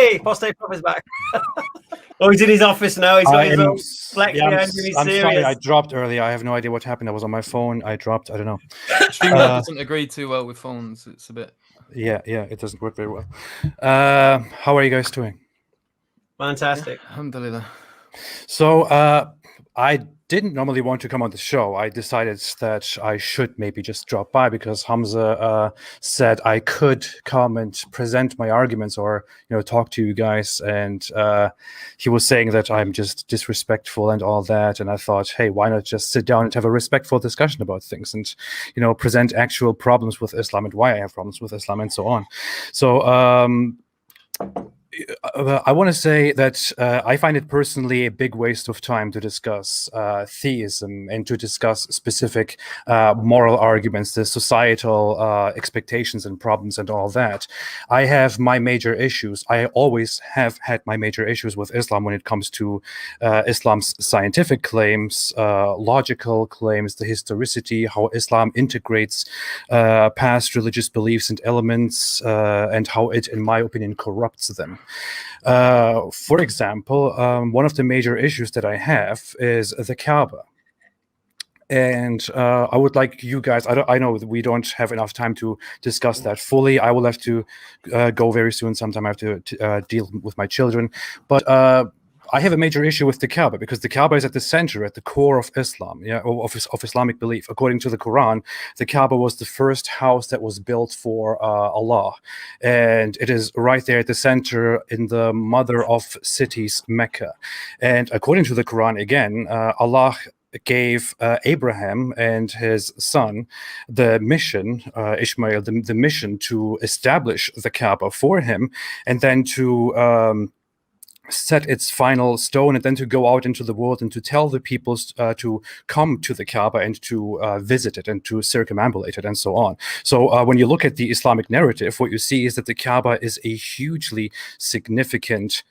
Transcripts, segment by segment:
Hey, Apostate Prof is back. Oh, he's in his office now. He's got his own black behind him. He's I'm serious. sorry, I dropped earlier. I have no idea what happened. I was on my phone. I dropped. I don't know. StreamYard doesn't agree too well with phones. It's a bit. Yeah, it doesn't work very well. How are you guys doing? Fantastic. Alhamdulillah. So I didn't normally want to come on the show. I decided that I should maybe just drop by because Hamza said I could come and present my arguments or talk to you guys, and he was saying that I'm just disrespectful and all that, and I thought, hey, why not just sit down and have a respectful discussion about things and present actual problems with Islam and why I have problems with Islam and so on. So I want to say that I find it personally a big waste of time to discuss theism and to discuss specific moral arguments, the societal expectations and problems and all that. I have my major issues. I always have had my major issues with Islam when it comes to Islam's scientific claims, logical claims, the historicity, how Islam integrates past religious beliefs and elements, and how it, in my opinion, corrupts them. For example, one of the major issues that I have is the Kaaba. And I would like you guys, I know that we don't have enough time to discuss that fully. I will have to go very soon. Sometime I have to deal with my children. But I have a major issue with the Kaaba because the Kaaba is at the center, at the core of Islam, of Islamic belief. According to the Quran, the Kaaba was the first house that was built for Allah. And it is right there at the center in the mother of cities, Mecca. And according to the Quran, again, Allah gave Abraham and his son the mission, Ishmael, the mission to establish the Kaaba for him, and then to set its final stone, and then to go out into the world and to tell the people to come to the Kaaba and to visit it and to circumambulate it and so on. So when you look at the Islamic narrative, what you see is that the Kaaba is a hugely significant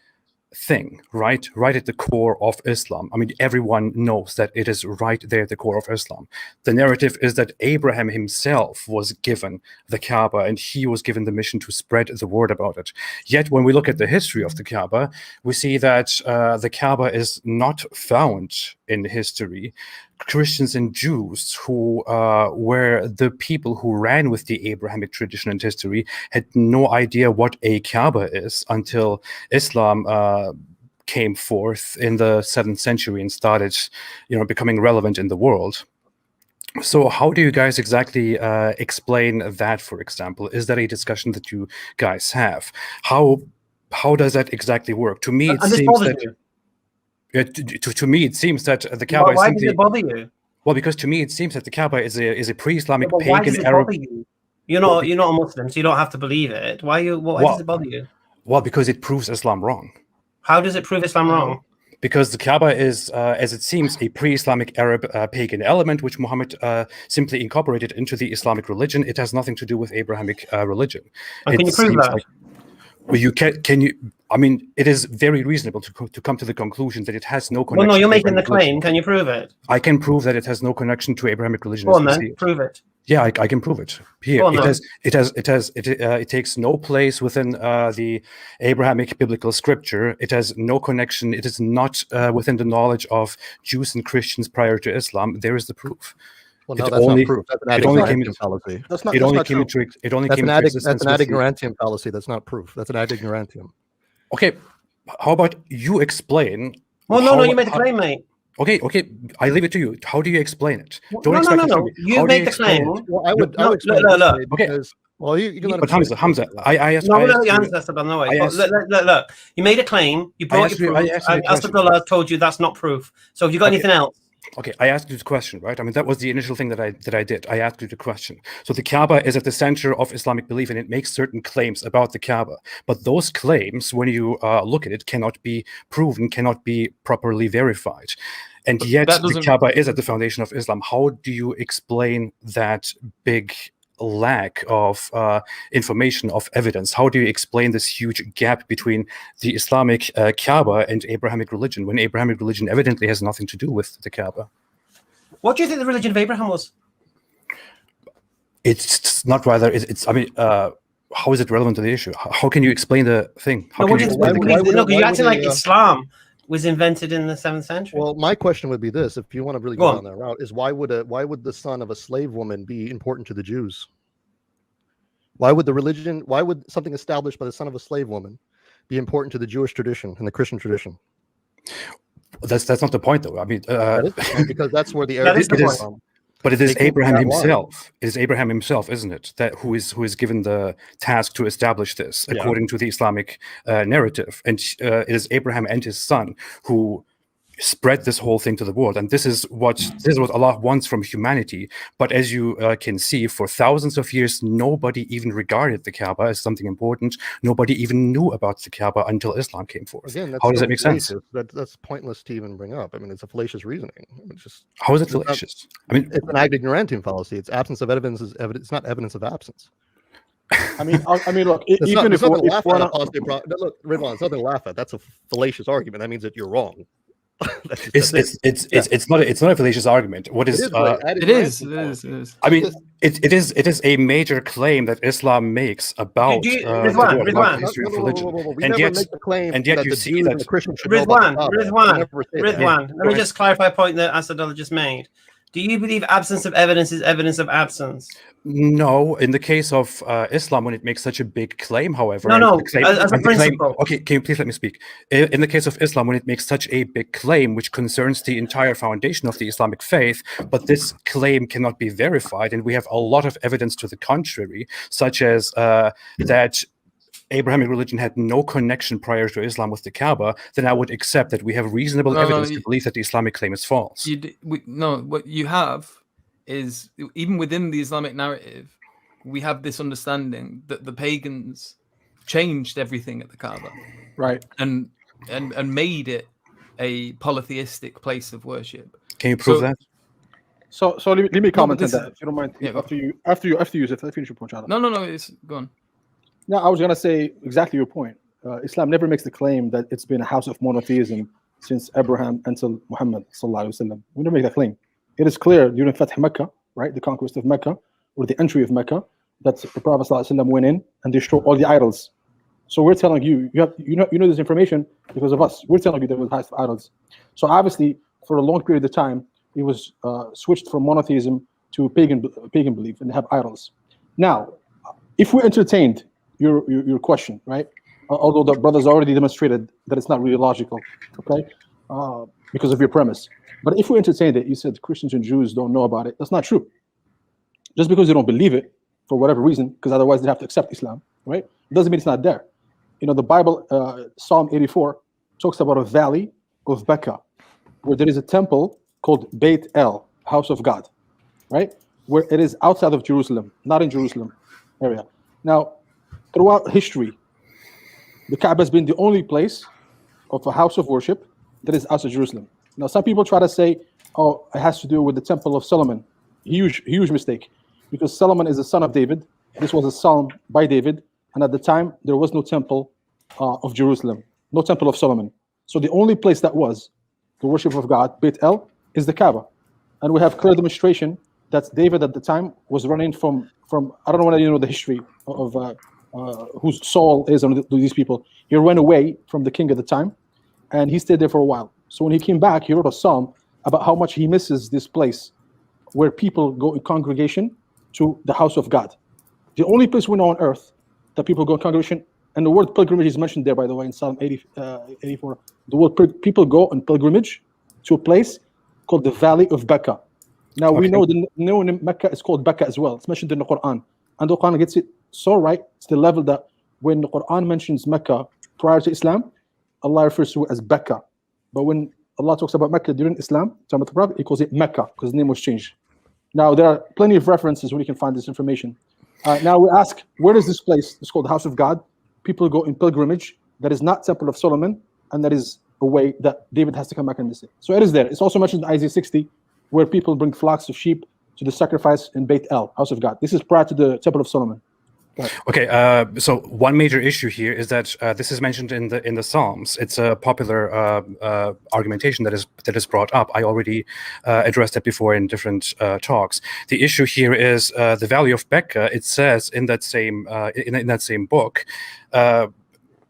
thing, right at the core of Islam. I mean, everyone knows that it is right there at the core of Islam. The narrative is that Abraham himself was given the Kaaba and he was given the mission to spread the word about it. Yet when we look at the history of the Kaaba, we see that the Kaaba is not found in history. Christians and Jews, who were the people who ran with the Abrahamic tradition and history, had no idea what a Kaaba is until Islam came forth in the 7th century and started, becoming relevant in the world. So how do you guys exactly explain that, for example? Is that a discussion that you guys have? How does that exactly work? To me, it seems that... To me, it seems that the Kaaba. Why does it bother you? Well, because to me, it seems that the Kaaba is a pre-Islamic pagan why does it Arab. Bother you? You're not a Muslim, so you don't have to believe it. Why does it bother you? Well, because it proves Islam wrong. How does it prove Islam wrong? Because the Kaaba is, as it seems, a pre-Islamic Arab pagan element, which Muhammad simply incorporated into the Islamic religion. It has nothing to do with Abrahamic religion. And can you prove that? Well, you can you? I mean, it is very reasonable to come to the conclusion that it has no connection. Well, no, you're making the claim. Can you prove it? I can prove that it has no connection to Abrahamic religion. Go on, then. Prove it. Yeah, I can prove it. Here, it takes no place within the Abrahamic biblical scripture. It has no connection. It is not within the knowledge of Jews and Christians prior to Islam. There is the proof. Well, no, that's not proof. That's an ad ignorantium fallacy. That's not. That's an ad ignorantium fallacy. That's not proof. That's an ad ignorantium. Okay, how about you explain? Well, no, you made the claim, mate. Okay, I leave it to you. How do you explain it? No. You made the claim. Well, I would explain it. Okay. Well, you can let But Hamza, I asked. No, answer, but no way. Look. You made a claim. You brought your proof. Asadullah told you that's not proof. So have you got anything else? Okay, I asked you the question, right? I mean, that was the initial thing that I did. I asked you the question. So the Kaaba is at the center of Islamic belief, and it makes certain claims about the Kaaba. But those claims, when you look at it, cannot be proven, cannot be properly verified. And yet the Kaaba is at the foundation of Islam. How do you explain that big lack of information, of evidence? How do you explain this huge gap between the Islamic Kaaba and Abrahamic religion, when Abrahamic religion evidently has nothing to do with the Kaaba? What do you think the religion of Abraham was? It's not rather. I mean, how is it relevant to the issue? How can you explain the thing? How you're acting like Islam was invented in the 7th century. Well, my question would be this: if you want to really go down that route, is why would the son of a slave woman be important to the Jews? Why would something established by the son of a slave woman be important to the Jewish tradition and the Christian tradition? That's not the point, though. I mean, because that's where the but it is Abraham himself. It is Abraham himself, isn't it? That who is given the task to establish this according to the Islamic narrative, and it is Abraham and his son who spread this whole thing to the world. And this is what Allah wants from humanity. But as you can see, for thousands of years, nobody even regarded the Kaaba as something important. Nobody even knew about the Kaaba until Islam came forth. Again, how does that make sense? That's pointless to even bring up. I mean, it's a fallacious reasoning. It's just, how is it fallacious? I mean, it's an ad ignorantium fallacy. It's absence of evidence is evidence. It's not evidence of absence. I mean, look. Even if look, Ridwan, it's nothing to laugh at. That's a fallacious argument. That means that you're wrong. It's not a fallacious argument. What is it is. I mean, it is a major claim that Islam makes about Ridwan, history of religion, and yet you see that Ridwan. Let me just clarify a point that Asadullah just made. Do you believe absence of evidence is evidence of absence? No. In the case of Islam, when it makes such a big claim, however... as a principle. Okay, can you please let me speak? In the case of Islam, when it makes such a big claim, which concerns the entire foundation of the Islamic faith, but this claim cannot be verified, and we have a lot of evidence to the contrary, such as that Abrahamic religion had no connection prior to Islam with the Kaaba, then I would accept that we have reasonable evidence to believe that the Islamic claim is false. What you have is, even within the Islamic narrative, we have this understanding that the pagans changed everything at the Kaaba, right, and made it a polytheistic place of worship. Can you prove that? So let me comment on that, if you don't mind. After you finish your point, Charlie. No, it's go on. No, I was gonna say exactly your point. Islam never makes the claim that it's been a house of monotheism since Abraham until Muhammad sallallahu alaihi wasallam. We never make that claim. It is clear during Fath Mecca, right, the conquest of Mecca, or the entry of Mecca, that the Prophet sallallahu alaihi wasallam went in and destroyed all the idols. So we're telling you, you know this information because of us. We're telling you there was house of idols. So obviously, for a long period of time, it was switched from monotheism to pagan belief, and they have idols. Now, if we entertained your question, right? Although the brothers already demonstrated that it's not really logical, okay? Because of your premise. But if we entertained it, you said Christians and Jews don't know about it. That's not true. Just because they don't believe it, for whatever reason, because otherwise they have to accept Islam, right? It doesn't mean it's not there. You know, the Bible, Psalm 84, talks about a valley of Becca, where there is a temple called Beit El, house of God, right? Where it is outside of Jerusalem, not in Jerusalem area. Now, throughout history, the Kaaba has been the only place of a house of worship that is outside Jerusalem. Now, some people try to say, oh, it has to do with the Temple of Solomon. Huge mistake, because Solomon is the son of David. This was a psalm by David, and at the time, there was no temple of Jerusalem, no Temple of Solomon. So the only place that was the worship of God, Beit El, is the Kaaba. And we have clear demonstration that David at the time was running from I don't know whether you know the history of whose Saul is and these people. He ran away from the king at the time, and he stayed there for a while. So when he came back, he wrote a psalm about how much he misses this place where people go in congregation to the house of God. The only place we know on earth that people go in congregation, and the word pilgrimage is mentioned there, by the way, in Psalm 84. The word people go on pilgrimage to a place called the Valley of Becca. Now, we know the name in Mecca is called Becca as well. It's mentioned in the Quran. And the Quran gets it so right, it's the level that when the Quran mentions Mecca prior to Islam, Allah refers to it as Becca. But when Allah talks about Mecca during Islam, time of the Prophet, he calls it Mecca because the name was changed. Now, there are plenty of references where you can find this information. Now we ask, where is this place? It's called the House of God. People go in pilgrimage. That is not Temple of Solomon, and that is a way that David has to come back and visit. So it is there. It's also mentioned in Isaiah 60, where people bring flocks of sheep to the sacrifice in Beit El, House of God. This is prior to the Temple of Solomon. Okay, so one major issue here is that this is mentioned in the Psalms. It's a popular argumentation that is brought up. I already addressed it before in different talks. The issue here is the Valley of Becca. It says in that same in that same book.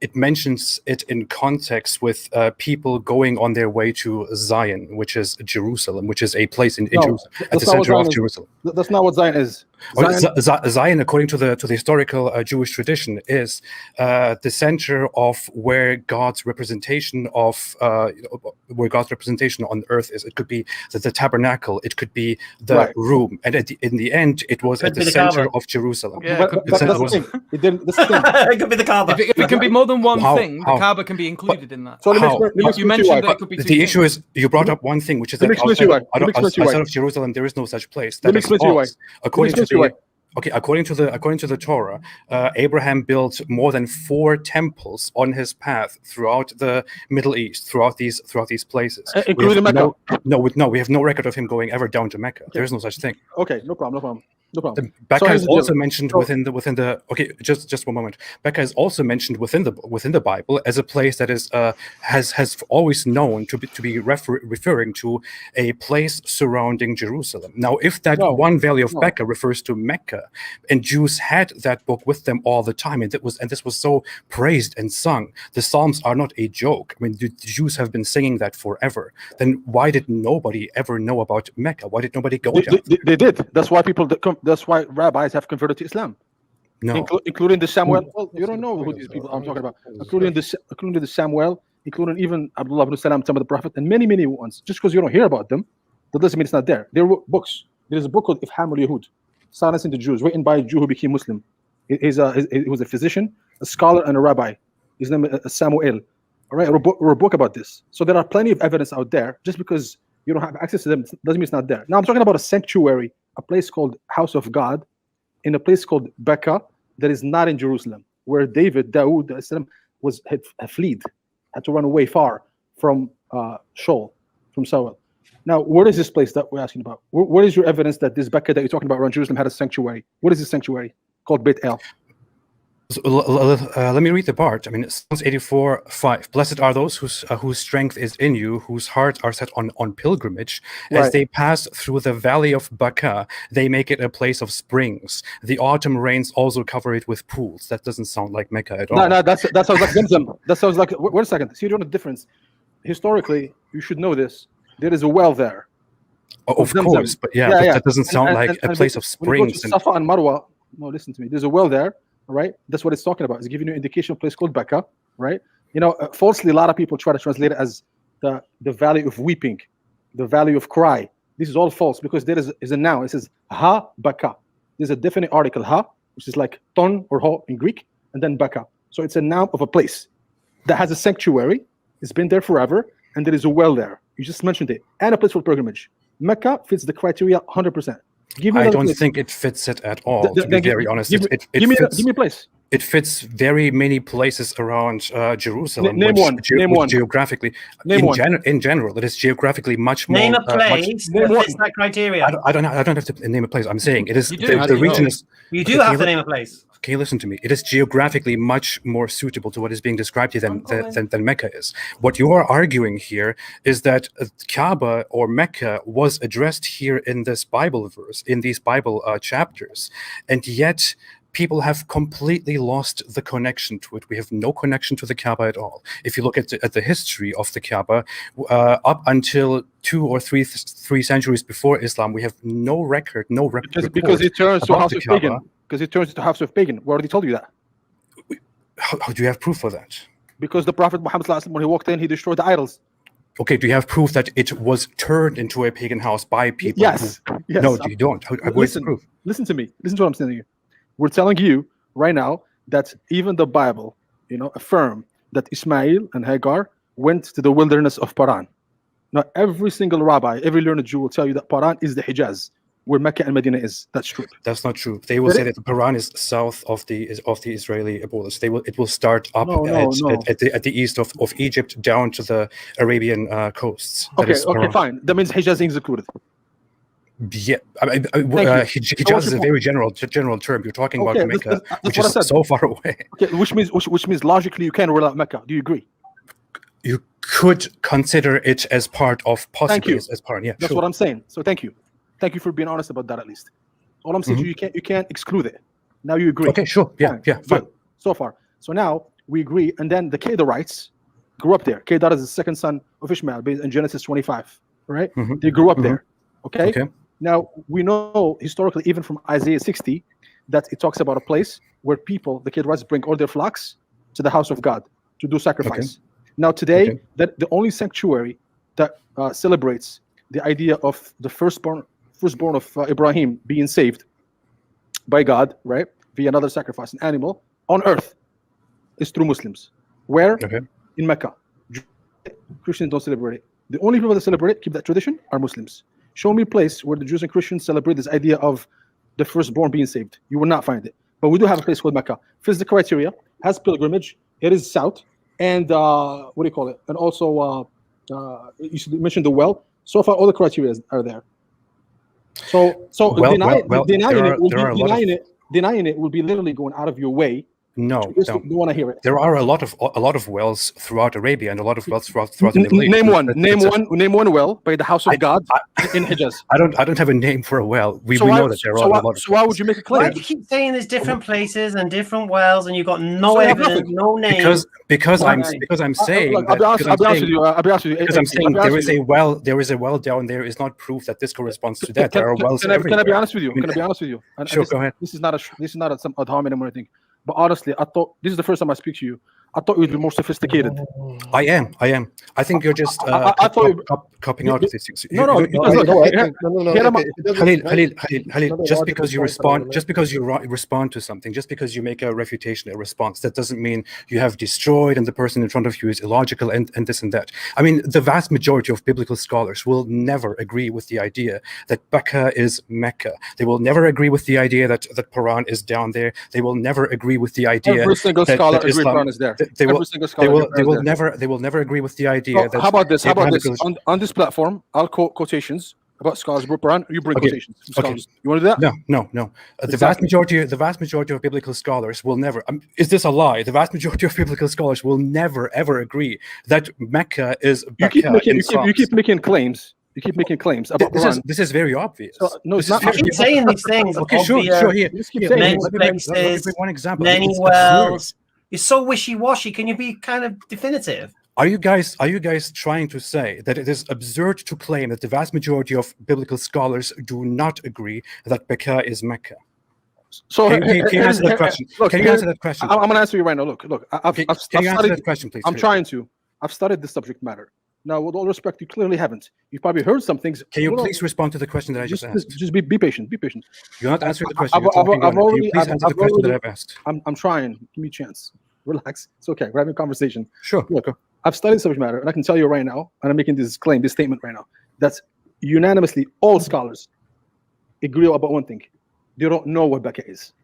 It mentions it in context with people going on their way to Zion, which is Jerusalem, which is a place in Jerusalem, at the center of Jerusalem. That's not what Zion is. Zion, according to the historical Jewish tradition, is the center of where God's representation of on earth is. It could be the tabernacle. It could be the room, and in the end, it was at the center of Jerusalem. Yeah, but that's the thing. It could be the Kaaba. If it can be more than one thing, the Kaaba can be included in that. So you mentioned that it could be two the issue is you brought up one thing, which is that outside of Jerusalem there is no such place. That is false. According to the Torah, Abraham built more than 4 temples on his path throughout the Middle East, throughout these places. Including Mecca. We have no record of him going ever down to Mecca. There is no such thing. Okay, no problem. Becca is also mentioned within the. Okay, just one moment. Becca is also mentioned within the Bible as a place that is has always known to be referring to a place surrounding Jerusalem. Now, if that one Valley of Becca refers to Mecca, and Jews had that book with them all the time, and this was so praised and sung. The Psalms are not a joke. I mean, the Jews have been singing that forever. Then why did nobody ever know about Mecca? Why did nobody go down? They did. That's why that's why rabbis have converted to Islam. No, including the Samuel. Well, you don't know who these people I'm talking about. Including the Samuel, including even Abdullah ibn Salam, some of the Prophet, and many ones. Just because you don't hear about them, that doesn't mean it's not there. There were books. There is a book called Ifham al-Yahud, Silencing the Jews, written by a Jew who became Muslim. He was a physician, a scholar, and a rabbi. His name is Samuel. All right, wrote a book about this. So there are plenty of evidence out there. Just because you don't have access to them doesn't mean it's not there. Now I'm talking about a sanctuary, a place called House of God, in a place called Becca that is not in Jerusalem, where Dawood had fled, had to run away far from Shaul, from Saul. Now, what is this place that we're asking about? What is your evidence that this Becca that you're talking about around Jerusalem had a sanctuary? What is this sanctuary called Beit El? So, let me read the part. I mean, Psalms 84:5. Blessed are those whose strength is in you, whose hearts are set on pilgrimage. As they pass through the valley of Baca, they make it a place of springs. The autumn rains also cover it with pools. That doesn't sound like Mecca at all. No, that sounds like Zamzam. That sounds like. Wait a second. See, you don't know the difference. Historically, you should know this. There is a well there. Of course, but that doesn't sound like a place of springs. Safa and Marwa. No, listen to me. There's a well there. Right, that's what it's talking about. It's giving you an indication of a place called Becca, right? You know, falsely, a lot of people try to translate it as the valley of weeping, the valley of cry. This is all false because there is a noun. It says ha Becca. There's a definite article ha, which is like ton or ho in Greek, and then Becca. So it's a noun of a place that has a sanctuary. It's been there forever, and there is a well there. You just mentioned it, and a place for pilgrimage. Mecca fits the criteria 100%. I don't think it fits it at all, to be very honest. Give me a place. It fits very many places around Jerusalem. Name one. Geographically, in general, it is geographically much more. Name a place that fits that criteria. I don't have to name a place. I'm saying it is the region is. You do have to name a place. Can you listen to me? It is geographically much more suitable to what is being described here than Mecca is. What you are arguing here is that Kaaba or Mecca was addressed here in this Bible verse, in these Bible chapters, and yet people have completely lost the connection to it. We have no connection to the Kaaba at all. If you look at the history of the Kaaba, up until 2 or 3 centuries before Islam, we have no record, because it turns to House of Pagan. Because it turns into House of Pagan. We already told you that. How do you have proof for that? Because the Prophet Muhammad, when he walked in, he destroyed the idols. Okay, do you have proof that it was turned into a pagan house by people? Yes. No, you don't. Where's the proof? Listen to me. Listen to what I'm saying to you. We're telling you right now that even the Bible, affirm that Ismail and Hagar went to the wilderness of Paran. Now, every single rabbi, every learned Jew will tell you that Paran is the Hijaz, where Mecca and Medina is. That's true. That's not true. They will say that the Paran is south of the Israeli borders. It will start up at the east of Egypt down to the Arabian coasts. Okay, fine. That means Hijaz is included. Yeah, Hijaz is a very general term. You're talking about Mecca, which is so far away. Okay, which means logically you can rule out Mecca. Do you agree? You could consider it as part of, possibly as part. Yeah, that's what I'm saying. So thank you for being honest about that. At least all I'm saying is you can't exclude it. Now you agree. Okay, sure. Yeah, fine. So far, so now we agree, and then the Kedarites grew up there. Kedar is the second son of Ishmael, based in Genesis 25. Right? They grew up there. Okay. Now we know historically, even from Isaiah 60, that it talks about a place where people, the Kedarites, bring all their flocks to the house of God to do sacrifice. Now today, that the only sanctuary that celebrates the idea of the firstborn of Ibrahim being saved by God, right, via another sacrifice, an animal on earth, is through Muslims. Where? In Mecca. Christians don't celebrate it. The only people that celebrate, keep that tradition, are Muslims. Show me a place where the Jews and Christians celebrate this idea of the firstborn being saved. You will not find it. But we do have a place called Mecca. Fits the criteria, has pilgrimage, it is south, and what do you call it? And also, you mentioned the well. So far, all the criteria are there. So denying it will be literally going out of your way. No, you want to hear it. There are a lot of wells throughout Arabia and a lot of wells throughout the Middle East. Name one well by the house of God in Hijaz. I don't have a name for a well. We know that there are a lot of. So why would you make a claim? Why do you keep saying there's different places and different wells and you've got no evidence, no name? Because I'm saying. I'll be honest with you. Because I'm saying there is a well down there is not proof that this corresponds to that. There are wells everywhere. Can I be honest with you? Sure, go ahead. This is not some ad hominem or anything. But honestly, I thought this is the first time I speak to you. I thought you would be more sophisticated. I am. I think you're just copying out of these things. No. Khalil, just because you respond to something, just because you make a refutation, a response, that doesn't mean you have destroyed and the person in front of you is illogical and this and that. I mean, the vast majority of biblical scholars will never agree with the idea that Mecca is Mecca. They will never agree with the idea that Quran is down there. They will never agree with the idea every single scholar agrees Quran is there. They will never agree with the idea that. How about this? On this platform, I'll quote quotations about scholars. You bring quotations from scholars. You want to do that? No. The vast majority of biblical scholars will never. Is this a lie? The vast majority of biblical scholars will never ever agree that Mecca is. You keep making claims. You keep making claims about Quran. This is very obvious. No, it's not. You keep saying these things. Okay, sure. Here. Many places, one example. Many wells. You're so wishy-washy. Can you be kind of definitive? Are you guys trying to say that it is absurd to claim that the vast majority of biblical scholars do not agree that Mecca is Mecca? So can you answer that question? Can you answer that question? I'm going to answer you right now. Look. Can you answer that question, please? I'm trying to. I've studied this subject matter. Now, with all respect, you clearly haven't. You've probably heard some things. Can you please respond to the question that I just asked? Just be patient. Be patient. You're not answering the question. Can you please answer the question that I've asked? I'm trying. Give me a chance. Relax. It's okay. We're having a conversation. Sure. Look, I've studied subject matter, and I can tell you right now, and I'm making this statement right now, that unanimously all scholars agree about one thing. They don't know what Mecca is.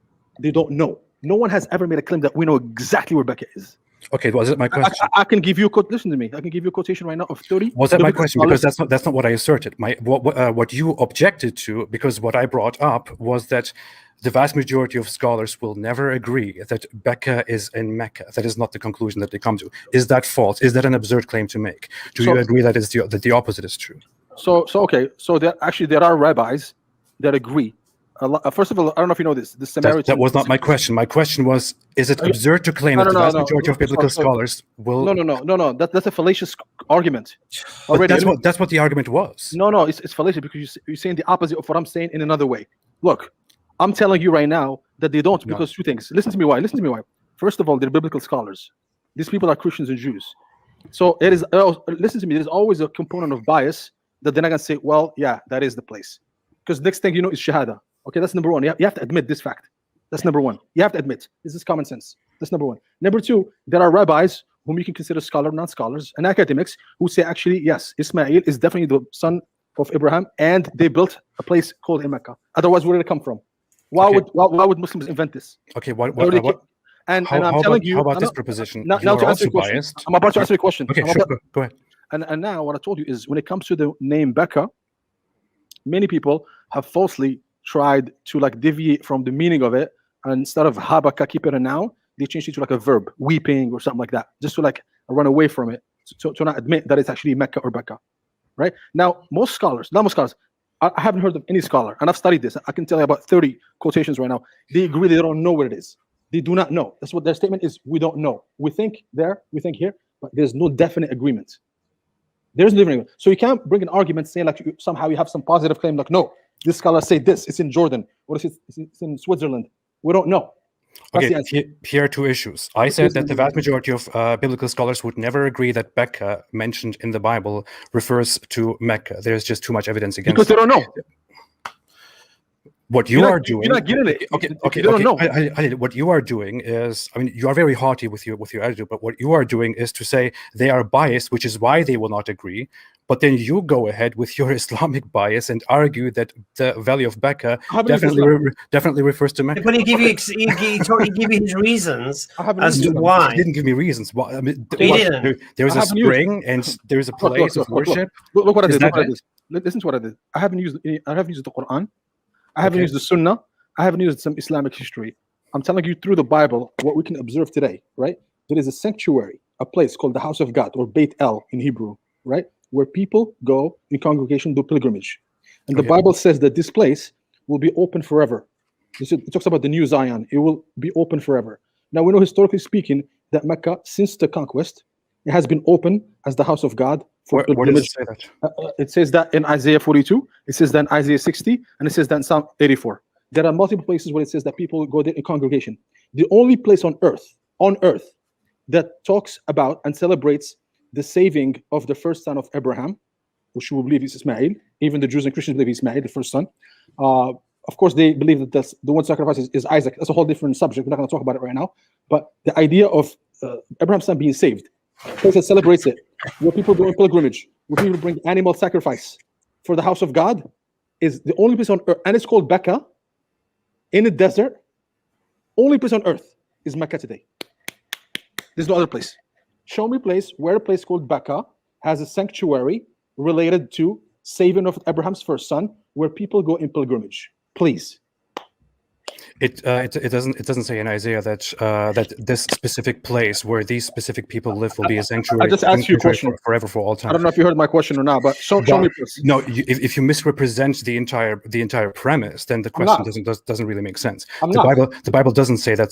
They don't know. No one has ever made a claim that we know exactly where Mecca is. Okay, was it my question? I can give you a quote. Listen to me. I can give you a quotation right now of 30. Was that my question? Because that's not what I asserted. What you objected to, because what I brought up was that the vast majority of scholars will never agree that Mecca is in Mecca. That is not the conclusion that they come to. Is that false? Is that an absurd claim to make? Do you agree that the opposite is true? So there are rabbis that agree. First of all, I don't know if you know this. The Samaritan. That was not my question. My question was: is it absurd to claim that the vast majority of biblical scholars will? No. That's a fallacious argument. Already, that's what the argument was. No, it's fallacious because you're saying the opposite of what I'm saying in another way. Look, I'm telling you right now that they don't because two things. Listen to me why. First of all, they're biblical scholars. These people are Christians and Jews. So it is. Listen to me. There's always a component of bias that they're not gonna say, well, yeah, that is the place, because next thing you know is shahada. Okay, that's number one. You have to admit this fact. That's number one. You have to admit. This is common sense. That's number one. Number two, there are rabbis whom you can consider scholar, non-scholars, and academics who say, actually, yes, Ismail is definitely the son of Abraham, and they built a place called Mecca. Otherwise, where did it come from? Why would Muslims invent this? Okay, I'm telling you. How about this proposition? Now to answer your question. I'm about to answer your question. Okay, sure. Go ahead. And now what I told you is when it comes to the name Mecca, many people have falsely tried to like deviate from the meaning of it, and instead of habaka, keep it a noun, they changed it to like a verb, weeping or something like that, just to like run away from it, to not admit that it's actually Mecca or Becca. Right now, most scholars, I haven't heard of any scholar, and I've studied this. I can tell you about 30 quotations right now. They agree they don't know what it is. They do not know. That's what their statement is. We don't know. We think there, we think here, but there's no definite agreement. There's no agreement. So you can't bring an argument saying like somehow you have some positive claim, like, no, this scholar say this, it's in Jordan, or it's in Switzerland. We don't know. Okay, here are two issues. I said that the vast majority of biblical scholars would never agree that Becca mentioned in the Bible refers to Mecca. There's just too much evidence against because they don't know. What you are doing, you're not getting it. Okay. Don't know. What you are doing is, I mean, you are very haughty with your attitude, but what you are doing is to say they are biased, which is why they will not agree. But then you go ahead with your Islamic bias and argue that the Valley of Becca definitely refers to Mecca. But he give you his reasons as to why. He didn't give me reasons. I mean, There's a spring and there's a place of worship. Look what I did. Listen to what I did. I haven't used the Quran. I haven't used the Sunnah. I haven't used some Islamic history. I'm telling you through the Bible what we can observe today, right? There is a sanctuary, a place called the House of God, or Beit El in Hebrew, right? Where people go in congregation, do pilgrimage. And the Bible says that this place will be open forever. It talks about the new Zion. It will be open forever. Now, we know historically speaking that Mecca, since the conquest, it has been open as the house of God for pilgrimage. Where does it say that? It says that in Isaiah 42, it says that in Isaiah 60, and it says that in Psalm 84. There are multiple places where it says that people go there in congregation. The only place on earth that talks about and celebrates the saving of the first son of Abraham, which we believe is Ismail. Even the Jews and Christians believe Ismail, the first son. Of course, they believe that the one sacrifice is Isaac. That's a whole different subject. We're not going to talk about it right now. But the idea of Abraham's son being saved, a place that celebrates it, where people go in pilgrimage, where people bring animal sacrifice for the house of God, is the only place on earth, and it's called Becca, in the desert. Only place on earth is Mecca today. There's no other place. Show me a place where a place called Becca has a sanctuary related to saving of Abraham's first son, where people go in pilgrimage. Please. It doesn't say in Isaiah that this specific place where these specific people live will be a sanctuary. I just asked you a question forever for all time. I don't know if you heard my question or not, but show me please. No, if you misrepresent the entire premise, then the question doesn't really make sense. The Bible doesn't say that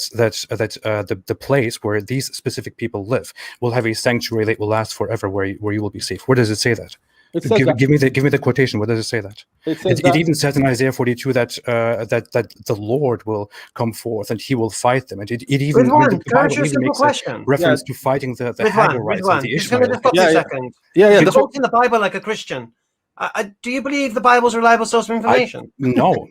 the place where these specific people live will have a sanctuary that will last forever, where you will be safe. Where does it say that? Give me the quotation. What does it say that? It even says in Isaiah 42 that the Lord will come forth and he will fight them. And it even the Bible even makes a reference to fighting the Hagarites and the Ishmaelites. You're quoting the Bible like a Christian. Do you believe the Bible's a reliable source of information? No.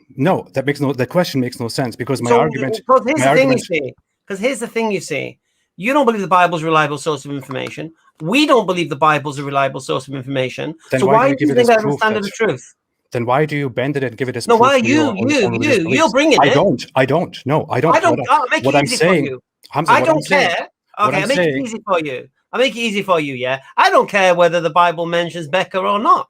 That question makes no sense, because my argument. Because here's the thing you see. You don't believe the Bible's a reliable source of information. We don't believe the Bible's a reliable source of information. Then so why do you think that's a standard of truth? Then why do you bend it and give it as no? Proof? Why you'll bring it? I don't. No, I don't. I'll make it easy for you. Hamza, I don't care. Okay, I'll make it easy for you. I'll make it easy for you. Yeah, I don't care whether the Bible mentions Becca or not.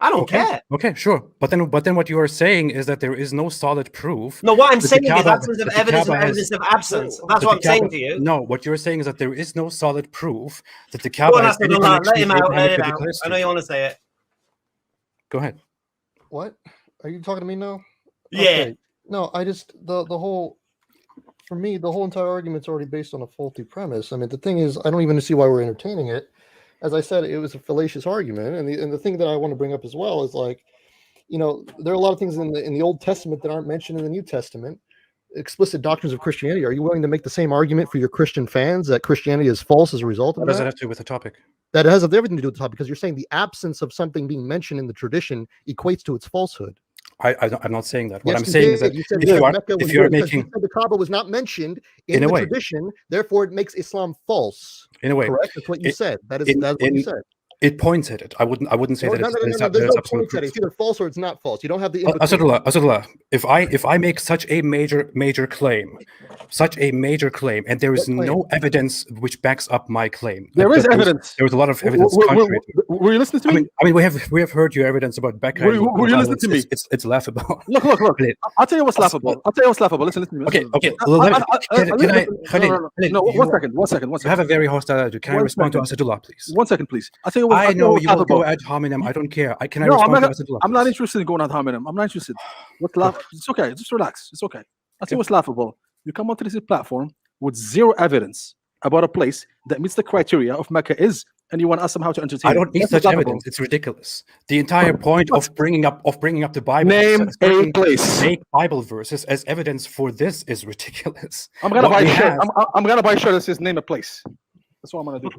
I don't care. Okay, sure. But then what you are saying is that there is no solid proof. No, what I'm saying is absence of evidence of absence. That's what I'm saying to you. No, what you're saying is that there is no solid proof that the Kaaba has any connection let him out. history. I know you want to say it. Go ahead. What? Are you talking to me now? Yeah. Okay. No, I just the whole, for me, the whole entire argument's already based on a faulty premise. I mean, the thing is, I don't even see why we're entertaining it. As I said, it was a fallacious argument, and the thing that I want to bring up as well is, like, you know, there are a lot of things in the Old Testament that aren't mentioned in the New Testament. Explicit doctrines of Christianity. Are you willing to make the same argument for your Christian fans that Christianity is false as a result of that? What does that have to do with the topic? That has everything to do with the topic, because you're saying the absence of something being mentioned in the tradition equates to its falsehood. I'm not saying that. What yes, I'm saying is that if you're making the Kaaba was not mentioned in the tradition, therefore it makes Islam false. In a way, correct? That's what you said. That's what you said. It points at it. I wouldn't say No, that no, it's, no, no, it's, no. that There's it's no absolute point at it. proof. It's either false or it's not false. You don't have the in-between. Asadullah, if I make such a major claim, and there is What claim? no evidence which backs up my claim. There is evidence. There was a lot of evidence Were contrary to it. you listening to me? I mean, we have heard your evidence about Becca. Were you listening to me? It's laughable. Look. I'll tell you what's laughable. Listen to me. Okay. No, one second. You have a very hostile attitude. Can I respond to Asadullah, please? 1 second, please. I'll tell you what. I know you will go ad hominem. I don't care. Can I respond to Asadullah? I'm not interested in going ad hominem. I'm not interested. What's laughable? It's okay. Just relax. It's okay. I'll tell you what's laughable. You come onto this platform with zero evidence about a place that meets the criteria of Mecca and you want us somehow to entertain. I don't need such evidence. It's ridiculous. The entire point of bringing up the Bible, name a place, make Bible verses as evidence for this is ridiculous. I'm gonna buy a shirt. I'm gonna buy a shirt that says name a place. That's what I'm gonna do.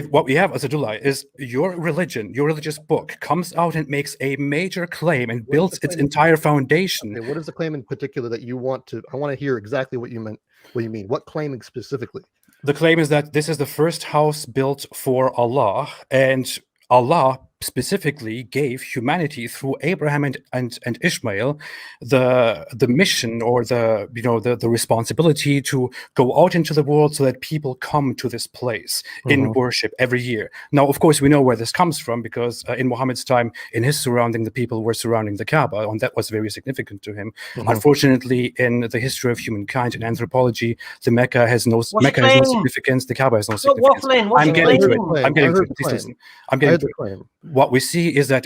What we have, Asadullah, is your religion, your religious book comes out and makes a major claim and builds its entire foundation. Okay, what is the claim in particular that you want to? I want to hear exactly what you meant. What you mean? What claim specifically? The claim is that this is the first house built for Allah, and Allah specifically gave humanity through Abraham and Ishmael the mission or the responsibility to go out into the world so that people come to this place in worship every year. Now, of course, we know where this comes from because in Muhammad's time, in his surrounding, the people were surrounding the Kaaba, and that was very significant to him. Unfortunately, in the history of humankind in anthropology, the Mecca has no significance. The Kaaba has no significance. I'm getting to it. Please listen. I'm getting to it. What we see is that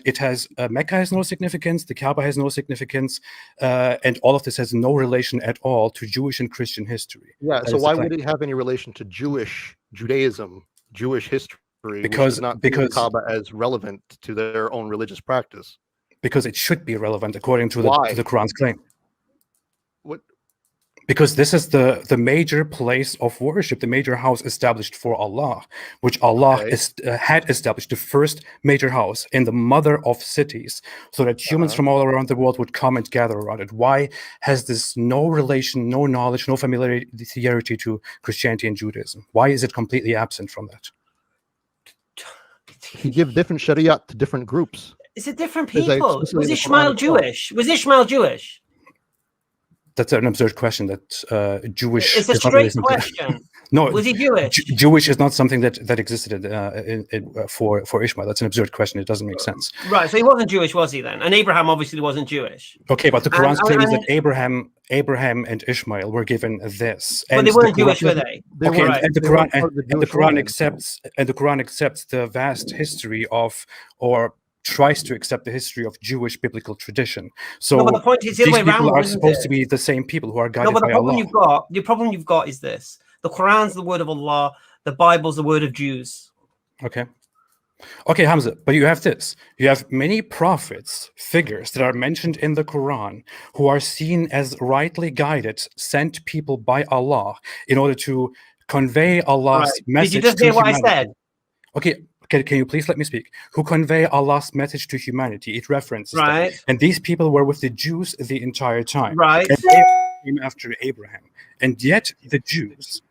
Mecca has no significance, the Kaaba has no significance, and all of this has no relation at all to Jewish and Christian history. Yeah, so why would it have any relation to Judaism, Jewish history, because the Kaaba as relevant to their own religious practice? Because it should be relevant according to the Quran's claim. What? Because this is the major place of worship, the major house established for Allah, which Allah had established, the first major house in the mother of cities, so that humans from all around the world would come and gather around it. Why has this no relation, no knowledge, no familiarity to Christianity and Judaism? Why is it completely absent from that? You give different shariat to different groups. Is it different people? Was Ishmael Jewish? That's an absurd question. That Jewish. It's a straight question. No, was he Jewish? Jewish is not something that existed for Ishmael. That's an absurd question. It doesn't make sense. Right. So he wasn't Jewish, was he then? And Abraham obviously wasn't Jewish. Okay, but the Quran's claim is that Abraham and Ishmael were given this. But they weren't Jewish, were they? Okay, and the Quran accepts the vast history of, or tries to accept the history of Jewish biblical tradition. So no, but the point is the other way around, people are supposed to be the same people who are guided by Allah. The problem you've got is this: the Quran's the word of Allah, the Bible's the word of Jews. Okay, Hamza, but you have this. You have many prophets, figures that are mentioned in the Quran who are seen as rightly guided, sent people by Allah in order to convey Allah's message. Did you just hear what I said? Okay. Can you please let me speak? Who convey Allah's message to humanity? It references them. And these people were with the Jews the entire time. Right. And they came after Abraham. And yet the Jews,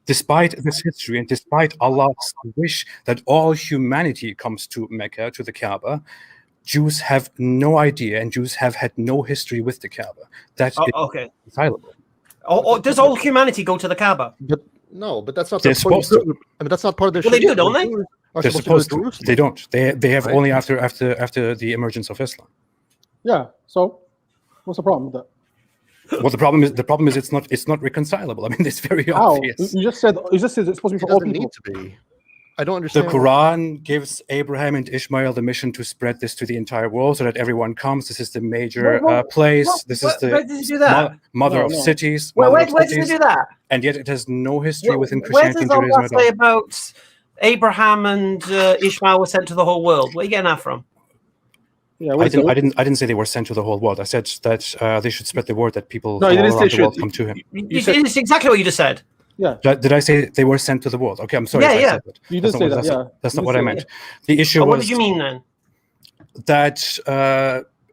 despite this history and despite Allah's wish that all humanity comes to Mecca, to the Kaaba, Jews have no idea and Jews have had no history with the Kaaba. That's irreconcilable. Does all humanity go to the Kaaba? No, but that's not. They're supposed to. I mean, that's not part of their. Well, they do, don't they? They're supposed to. They don't. They have only after the emergence of Islam. Yeah. So, what's the problem with that? Well, the problem is it's not reconcilable. I mean, it's very obvious. You just said it's supposed to be for all people. Need to be. I don't understand. The Quran gives Abraham and Ishmael the mission to spread this to the entire world so that everyone comes. This is the major place. This is the mother of cities. Where does it do that? And yet it has no history within Christianity and Judaism. Where does Allah say about Abraham and Ishmael were sent to the whole world? Where are you getting that from? Yeah, I didn't say they were sent to the whole world. I said that they should spread the word that people all around the world come to him. It's exactly what you just said. Yeah. Did I say they were sent to the world? Okay, I'm sorry. Yeah, yeah. You did say that. Yeah. That's not what I meant. The issue was. What did you mean then? That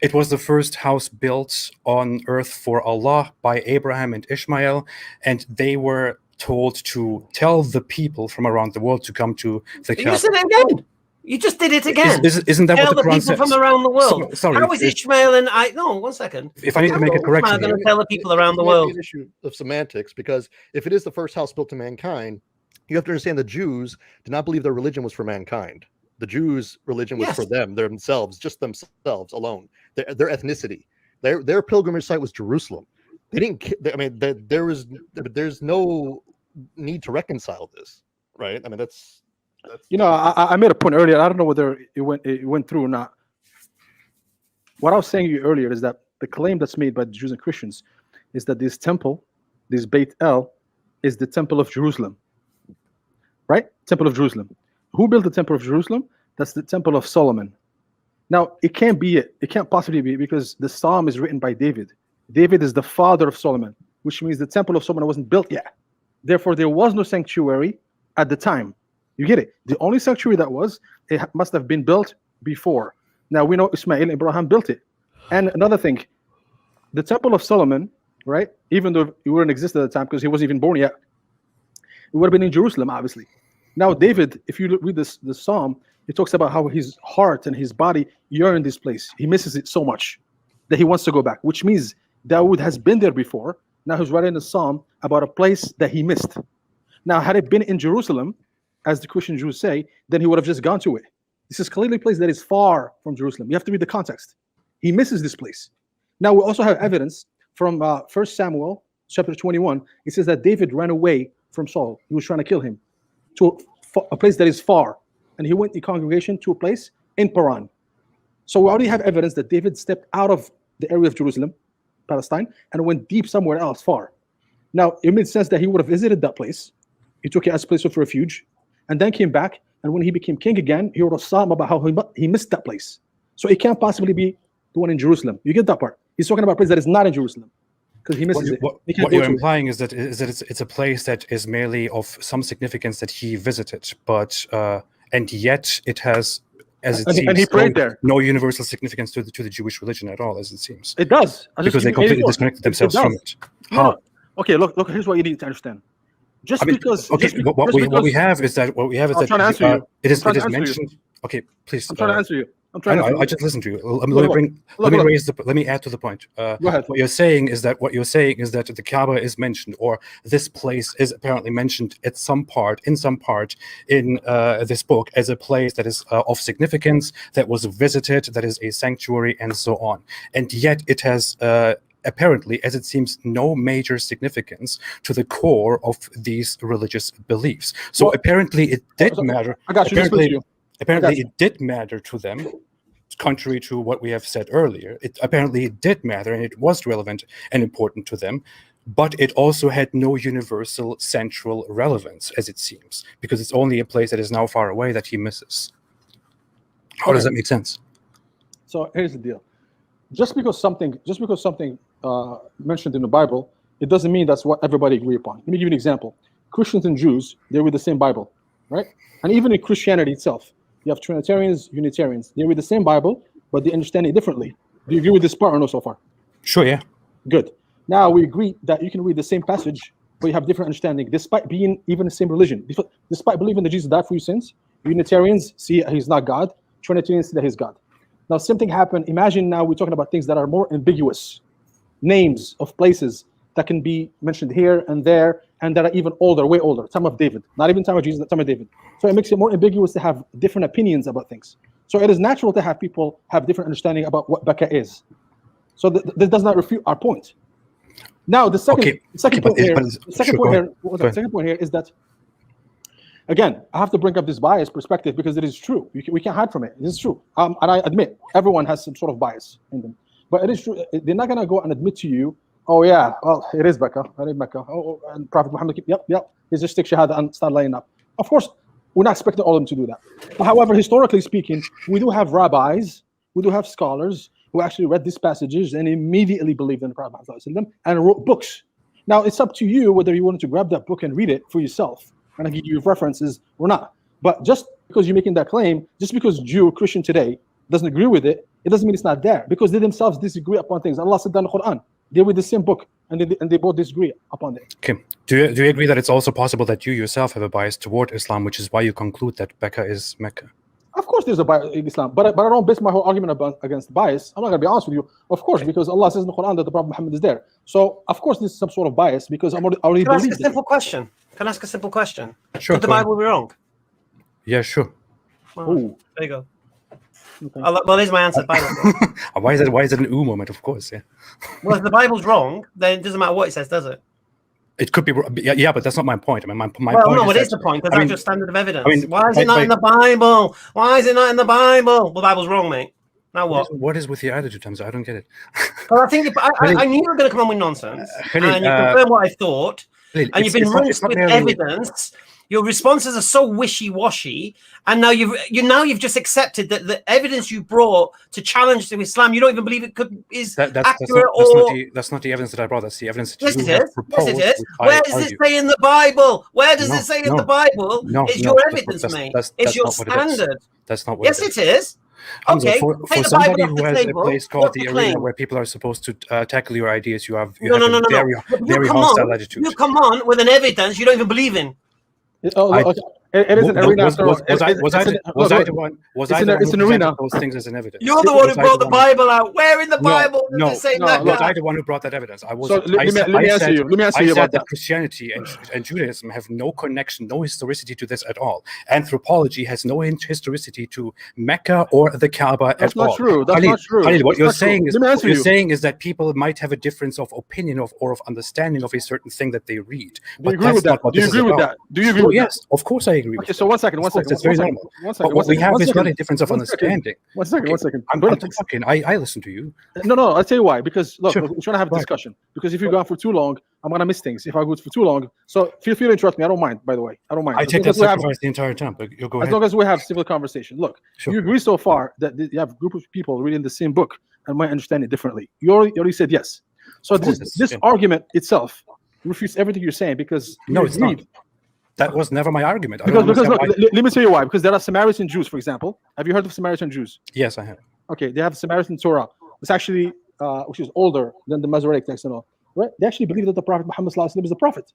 it was the first house built on earth for Allah by Abraham and Ishmael, and they were told to tell the people from around the world to come to the You Kaaba. said it again. You just did it again. Isn't that Tell what the the Quran people says? from around the world. Sorry, How is Ishmael and I? No, 1 second. if I need to make it How am I correction going here, to tell the people around the This might be world? an issue of semantics, because if it is the first house built to mankind, you have to understand the Jews did not believe their religion was for mankind. The Jews' religion was Yes. for them, themselves, just themselves alone. Their ethnicity, their pilgrimage site was Jerusalem. They didn't. I mean, there's no need to reconcile this, right? I mean, that's You know, I made a point earlier. I don't know whether it went through or not. What I was saying to you earlier is that the claim that's made by the Jews and Christians is that this temple, this Beit El, is the temple of Jerusalem. Right? Temple of Jerusalem. Who built the temple of Jerusalem? That's the temple of Solomon. Now, it can't be it. It can't possibly be, because the psalm is written by David. David is the father of Solomon, which means the temple of Solomon wasn't built yet. Therefore, there was no sanctuary at the time. You get it? The only sanctuary that was, it must have been built before. Now, we know Ismail and Abraham built it. And another thing, the temple of Solomon, right, even though it wouldn't exist at the time because he wasn't even born yet, it would have been in Jerusalem, obviously. Now, David, if you read this psalm, it talks about how his heart and his body yearn this place. He misses it so much that he wants to go back, which means Dawood has been there before. Now he's writing a psalm about a place that he missed. Now, had it been in Jerusalem, as the Christian Jews say, then he would have just gone to it. This is clearly a place that is far from Jerusalem. You have to read the context. He misses this place. Now, we also have evidence from 1 Samuel chapter 21. It says that David ran away from Saul. He was trying to kill him to a place that is far. And he went in congregation to a place in Paran. So we already have evidence that David stepped out of the area of Jerusalem, Palestine, and went deep somewhere else, far. Now, it made sense that he would have visited that place. He took it as a place of refuge, and then came back. And when he became king again, he wrote a psalm about how he missed that place. So it can't possibly be the one in Jerusalem. You get that part? He's talking about a place that is not in Jerusalem because he misses it. What you're implying is that it's a place that is merely of some significance that he visited, but and yet it has, as it seems, and he prayed there. No universal significance to the Jewish religion at all, as it seems. It does, because they completely disconnected themselves from it. How? Okay, look. Here's what you need to understand. What we have is that it is mentioned. Okay, please. I'm trying to answer you. I just listened to you. Let me add to the point. Go ahead. What you're saying is that the Kaaba is mentioned, or this place is apparently mentioned in some part in this book as a place that is of significance, that was visited, that is a sanctuary, and so on. And yet it has apparently, as it seems, no major significance to the core of these religious beliefs. So apparently it did matter. I got you. Apparently it did matter to them, contrary to what we have said earlier. It did matter, and it was relevant and important to them, but it also had no universal central relevance, as it seems, because it's only a place that is now far away that he misses. How does that make sense? So here's the deal. Just because something mentioned in the Bible, it doesn't mean that's what everybody agree upon. Let me give you an example. Christians and Jews, they read the same Bible, right? And even in Christianity itself, you have Trinitarians, Unitarians. They read the same Bible, but they understand it differently. Do you agree with this part or no so far? Sure, yeah. Good. Now we agree that you can read the same passage, but you have different understanding, despite being even the same religion. Despite believing that Jesus died for your sins, Unitarians see he's not God. Trinitarians see that he's God. Now, same thing happened. Imagine now we're talking about things that are more ambiguous. Names of places that can be mentioned here and there, and that are even older, way older. Time of David. Not even time of Jesus, time of David. So it makes it more ambiguous to have different opinions about things. So it is natural to have people have different understanding about what Becca is. So this does not refute our point. Now, the second point here is that, again, I have to bring up this bias perspective because it is true. We can't hide from it. It is true. And I admit, everyone has some sort of bias in them. But it is true. They're not going to go and admit to you, oh, yeah, well, it is Becca. It is Becca. Oh, and Prophet Muhammad, yep. He's just stick shahada and start laying up. Of course, we're not expecting all of them to do that. But however, historically speaking, we do have rabbis, we do have scholars who actually read these passages and immediately believed in the Prophet Muhammad and wrote books. Now, it's up to you whether you wanted to grab that book and read it for yourself and I give you references or not. But just because you're making that claim, just because Jew or Christian today doesn't agree with it, it doesn't mean it's not there, because they themselves disagree upon things. Allah said that in the Quran. They read the same book. and they both disagree upon it. Okay. Do you agree that it's also possible that you yourself have a bias toward Islam, which is why you conclude that Mecca is Mecca? Of course, there's a bias in Islam, but I don't base my whole argument against bias. I'm not going to be honest with you. Of course, because Allah says in the Quran that the Prophet Muhammad is there. So, of course, this is some sort of bias because I already Can I ask believe a it. simple question? Can I ask a simple question? Sure. Could the go ahead. Bible be wrong? Yeah, sure. Well, Ooh. there you go. Okay. Well, there's my answer. Bible. Why is it an ooh moment? Of course, yeah. Well, if the Bible's wrong, then it doesn't matter what it says, does it? It could be, yeah, but that's not my point. I mean, my Well, point no, is it is that- the point because I that's mean- your standard of evidence. I mean, Why is it not in the Bible? Why is it not in the Bible? Well, the Bible's wrong, mate. Now what? What is with your attitude, Hamza? I don't get it. Well, I think I knew you were going to come on with nonsense, Khalil, and you confirmed what I thought, Khalil, and you've been rinsed with evidence. Your responses are so wishy-washy, and now you've just accepted that the evidence you brought to challenge to Islam, you don't even believe it is accurate that's not the evidence that I brought. That's the evidence that Yes, you it have is. Yes, proposed. it is. which I Where does it argue. say in the Bible? Where does it say in No, the Bible? no, It's no, your that's- evidence, that's- mate. that's- It's that's your not what it is. standard. That's not what Yes, it is. it is. Hamza, Okay, for take the somebody Bible who off the has table. a place called What's the the arena claim? where people are supposed to tackle your ideas, you have No. a very, But very come hostile on, attitude. you come on with an evidence you don't even believe in. Okay. It is an arena. Was I the one? Was I the one it's an who arena. presented those things as an evidence? You're the one who Was I brought the one- Bible out. Where in the Bible No, does it say no, Mecca? was I the one who brought that evidence? I was. So let me answer you. Let me answer I you said about that that. Christianity and Judaism have no connection, no historicity to this at all. Anthropology has no historicity to Mecca or the Kaaba That's at all. not true. That's Khalil, not true. Khalil, what That's you're not true. saying is Let me answer you're you. saying is that people might have a difference of opinion or of understanding of a certain thing that they read. Do But you agree that's with not that? what Do you this is agree with about. that? Do you agree Oh, with yes, of course I agree that? with Okay, so one second. Of course, it's very normal. But what we have is not a difference of understanding. One second. Okay, I'm talking. I listen to you. No, I'll tell you why. Because look, Sure. we're trying to have a Right. discussion. Because if you go on for too long, I'm gonna miss things. If I go for too long, so feel free to interrupt me. I don't mind. By the way, I don't mind. I As take long that as we have- sacrifice the entire time. But you'll go as ahead. long as we have civil conversation. Look, Sure. you agree so far that you have a group of people reading the same book and might understand it differently. You already said yes. So Of course, this yeah. argument itself refutes everything you're saying because No, you it's not. agreed. That was never my argument. I Because don't look, understand why- let me tell you why. Because there are Samaritan Jews, for example. Have you heard of Samaritan Jews? Yes, I have. Okay, they have Samaritan Torah. It's actually which is older than the Masoretic text and all. Right? They actually believe that the Prophet Muhammad sallallahu alaihi wasallam is the prophet.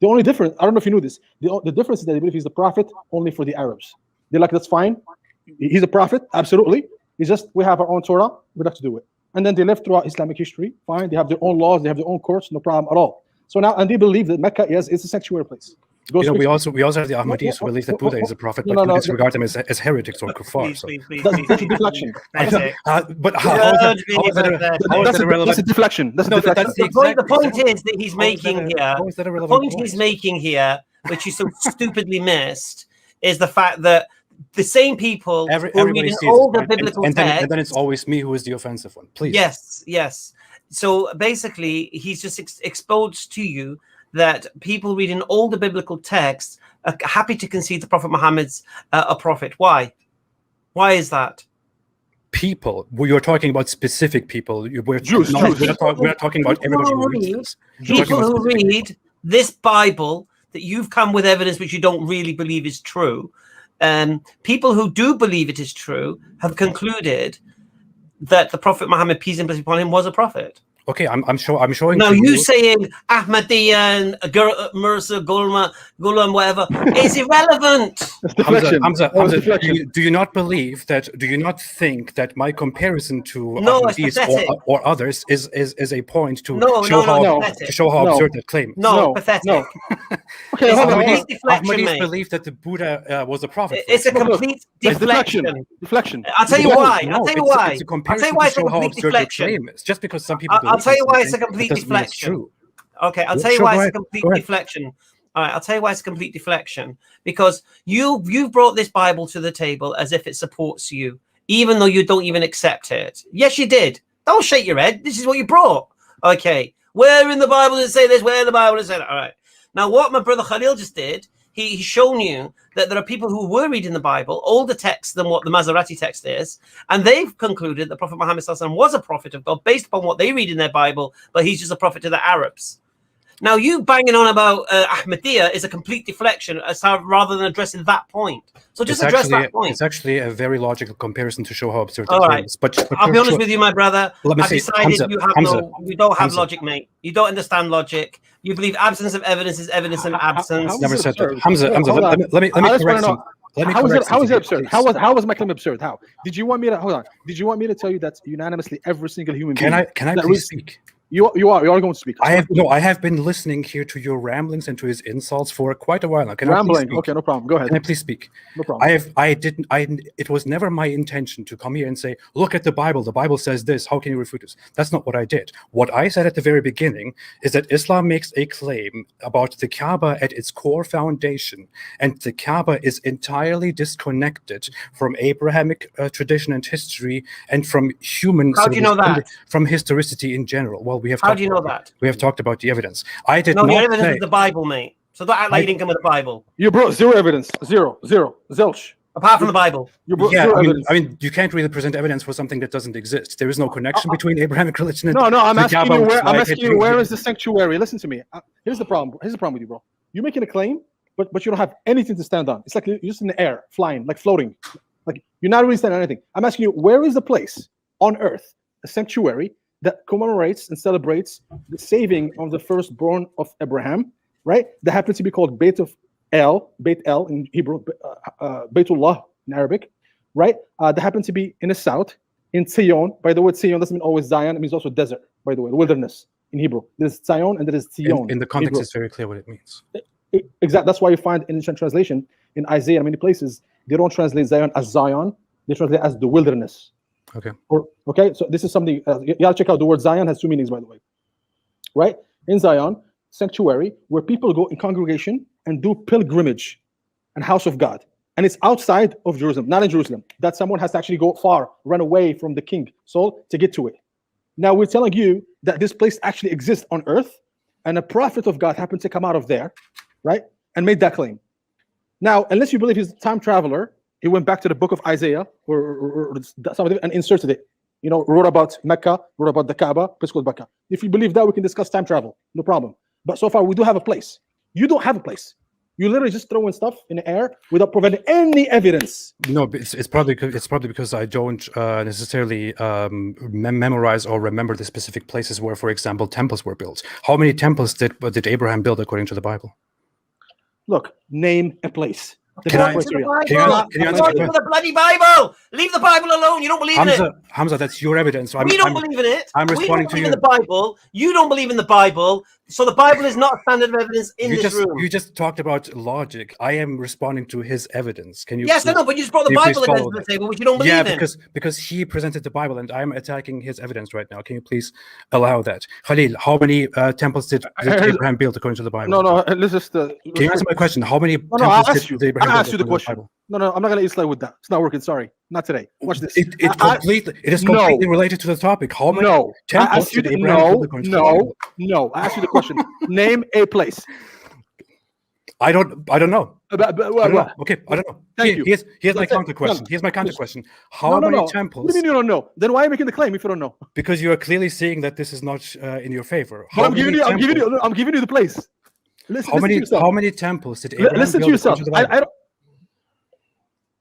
The only difference, I don't know if you knew this, the difference is that they believe he's the prophet only for the Arabs. They're like, that's fine. He's a prophet, absolutely. It's just we have our own Torah, we have to do it. And then they live throughout Islamic history, fine. They have their own laws, they have their own courts, no problem at all. So now, and they believe that Mecca is a sanctuary place. You know, we also have the Ahmadis who believe that Buddha is a prophet, but No, disregard them as heretics or kuffar. So. That's a deflection. But how is that irrelevant? That's a deflection. That's a No, deflection. that's the The point exact- is that he's How is that making a- here. how is that a The relevant point point? he's making here, which is so stupidly missed, is the fact that the same people who are Everybody reading sees all it, the right? biblical and texts. then it's always me who is the offensive one. Please. Yes. So basically, he's just exposed to you that people reading all the biblical texts are happy to concede the Prophet Muhammad's a prophet. Why? Why is that? People, you're talking about specific people. We're Jews. not talking about everybody who reads this. We're talking People about who specific people. read this Bible that you've come with evidence which you don't really believe is true. People who do believe it is true have concluded that the Prophet Muhammad, peace and blessings upon him, was a prophet. Okay, I'm showing. Now to you saying Ahmadiyya and Mirza Ghulam, whatever, is irrelevant. That's deflection. Hamza, That was deflection. do you not believe that? Do you not think that my comparison to No, it's Ahmadis pathetic. or others is a point to No, show how pathetic. to show how No. absurd that claim? No, No, pathetic. no. Okay, It's hold a on. complete deflection, Ahmadis mate. believe that the Buddha was a prophet. It's a Look, complete It's deflection. Deflection. I'll tell you Deflection. why. No, I'll tell you it's- why. It's a I'll comparison tell you why to it's a show how complete absurd the deflection. claim is. Just because some people I'll tell you why it's a something, complete that doesn't mean it's deflection. true. Okay, I'll Yeah, tell you sure, why go it's a ahead, complete go ahead. deflection. All right, I'll tell you why it's a complete deflection. Because you've brought this Bible to the table as if it supports you, even though you don't even accept it. Yes, you did. Don't shake your head. This is what you brought. Okay, where in the Bible does it say this? Where in the Bible does it say that? All right. Now, what my brother Khalil just did, he's shown you that there are people who were reading the Bible, older text than what the Masoretic text is, and they've concluded that Prophet Muhammad ﷺ was a prophet of God based upon what they read in their Bible, but he's just a prophet to the Arabs. Now, you banging on about Ahmadiyya is a complete deflection rather than addressing that point. So just address that point. It's actually a very logical comparison to show how absurd All the right. claim is. But I'll be honest with you, my brother. Let me I've say, decided Hamza, you don't have Hamza. logic, mate. You don't understand logic. You believe absence of evidence is evidence in absence. Never said that. absurd? Hamza, Hold on. let me correct you. How is it absurd? How was my claim absurd? How? Did you want me to hold on? Did you want me to tell you that unanimously every single human being? Can I please speak? You are going to speak. I have been listening here to your ramblings and to his insults for quite a while now. Can Rambling. I please speak? Okay, no problem. Go ahead. Can I please speak? No problem. It was never my intention to come here and say, look at the Bible. The Bible says this. How can you refute this? That's not what I did. What I said at the very beginning is that Islam makes a claim about the Kaaba at its core foundation, and the Kaaba is entirely disconnected from Abrahamic tradition and history and from human How do you know that? From historicity in general. Well, we have. How do you know that? We have talked about the evidence. I did No, the not evidence say. is the Bible, mate. So don't act like you didn't come with the Bible. You brought zero evidence. Zero. Zilch. Apart from the Bible. You brought Yeah, zero evidence. I mean, you can't really present evidence for something that doesn't exist. There is no connection between Abrahamic religion and No, I'm the asking Kaaba, you which where. I'm like asking you where is the sanctuary? Listen to me. Here's the problem. Here's the problem with you, bro. You're making a claim, but you don't have anything to stand on. It's like you're just in the air, flying, like floating. Like you're not really standing on anything. I'm asking you, where is the place on earth, a sanctuary that commemorates and celebrates the saving of the firstborn of Abraham, right? That happens to be called Beit El in Hebrew, Beitullah in Arabic, right? That happens to be in the south, in Zion. By the way, Zion doesn't mean always Zion. It means also desert, by the way, the wilderness in Hebrew. There's Zion and there is Zion. in the context, Hebrew. it's very clear what it means. Exactly. That's why you find in ancient translation in Isaiah, in many places, they don't translate Zion as Zion. They translate as the wilderness. Okay. So this is something you gotta check out. The word Zion has two meanings, by the way. Right? In Zion, sanctuary, where people go in congregation and do pilgrimage and house of God. And it's outside of Jerusalem, not in Jerusalem. That someone has to actually go far, run away from the king, Saul, to get to it. Now we're telling you that this place actually exists on earth, and a prophet of God happened to come out of there, right? And made that claim. Now, unless you believe he's a time traveler, he went back to the book of Isaiah or some of it and inserted it. You know, wrote about Mecca, wrote about the Kaaba, place called Mecca. If you believe that, we can discuss time travel, no problem. But so far, we do have a place. You don't have a place. You literally just throwing stuff in the air without providing any evidence. No, it's probably because I don't necessarily memorize or remember the specific places where, for example, temples were built. How many temples did Abraham build according to the Bible? Look, name a place. Can you answer the bloody Bible? Leave the Bible alone. You don't believe in it. Hamza, that's your evidence. We don't believe in it. I'm responding to you. We don't believe in the Bible. You don't believe in the Bible. So the Bible is not a standard of evidence in this room. You just talked about logic. I am responding to his evidence. Can you? Yes, I know, but you just brought the Bible against the table, which you don't believe in. Yeah, because he presented the Bible, and I'm attacking his evidence right now. Can you please allow that? Khalil, how many temples did Abraham build according to the Bible? No, let's just. Can you answer my question? How many temples did Abraham build? I asked you the question. No, I'm not going to slide with that. It's not working. Sorry, not today. Watch this. It is completely related to the topic. How many temples did Abraham build according to the Bible? No. I asked you the question. Name a place. I don't know. Okay, I don't know. Thank you. Here's my counter question. Here's my counter question. How many temples? What do you mean you don't know? Then why are you making the claim if you don't know? Because you are clearly saying that this is not in your favor. I'm giving you the place. How many temples did Abraham listen build to yourself? according to the Bible?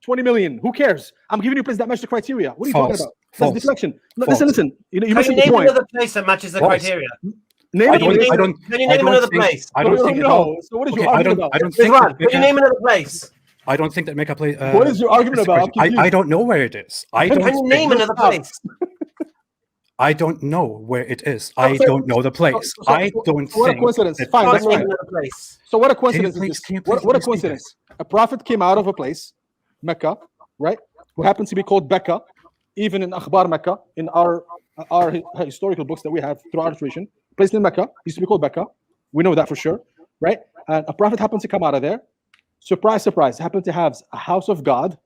20 million. Who cares? I'm giving you a place that matches the criteria. What are you talking about? That's deflection. Listen. You missing the point. Name another place that matches the criteria. Can you name another place? I don't think. No. So what is your argument about? I don't think. Can you name another place? I don't think that Mecca place. What is your argument about? I don't know where it is. Can you name another place? I don't know where it is. I don't know the place. I don't think. What a coincidence. Fine, that's fine. So what a coincidence is this? What a coincidence. A prophet came out of a place, Mecca, right? Who happens to be called Becca, even in Akhbar Mecca, in our historical books that we have through our tradition. Place in Mecca used to be called Becca. We know that for sure, right? And a prophet happens to come out of there. Surprise, surprise, happened to have a house of God,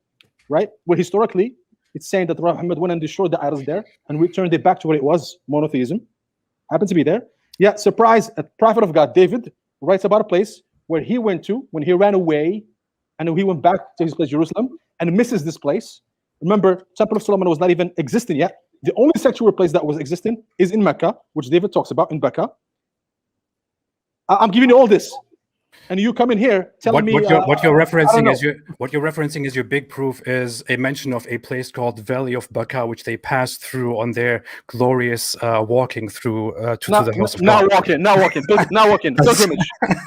right? Well, historically, it's saying that Muhammad went and destroyed the idols there and returned it back to what it was, monotheism. Happened to be there. Yeah, surprise, a prophet of God, David, writes about a place where he went to when he ran away and he went back to his place, Jerusalem, and misses this place. Remember, Temple of Solomon was not even existing yet. The only sanctuary place that was existing is in Mecca, which David talks about in Becca. I'm giving you all this, and you come in here telling me what you're referencing is your big proof is a mention of a place called Valley of Baqa, which they passed through on their glorious walking through to the house of God. Now walking, pilgrimage.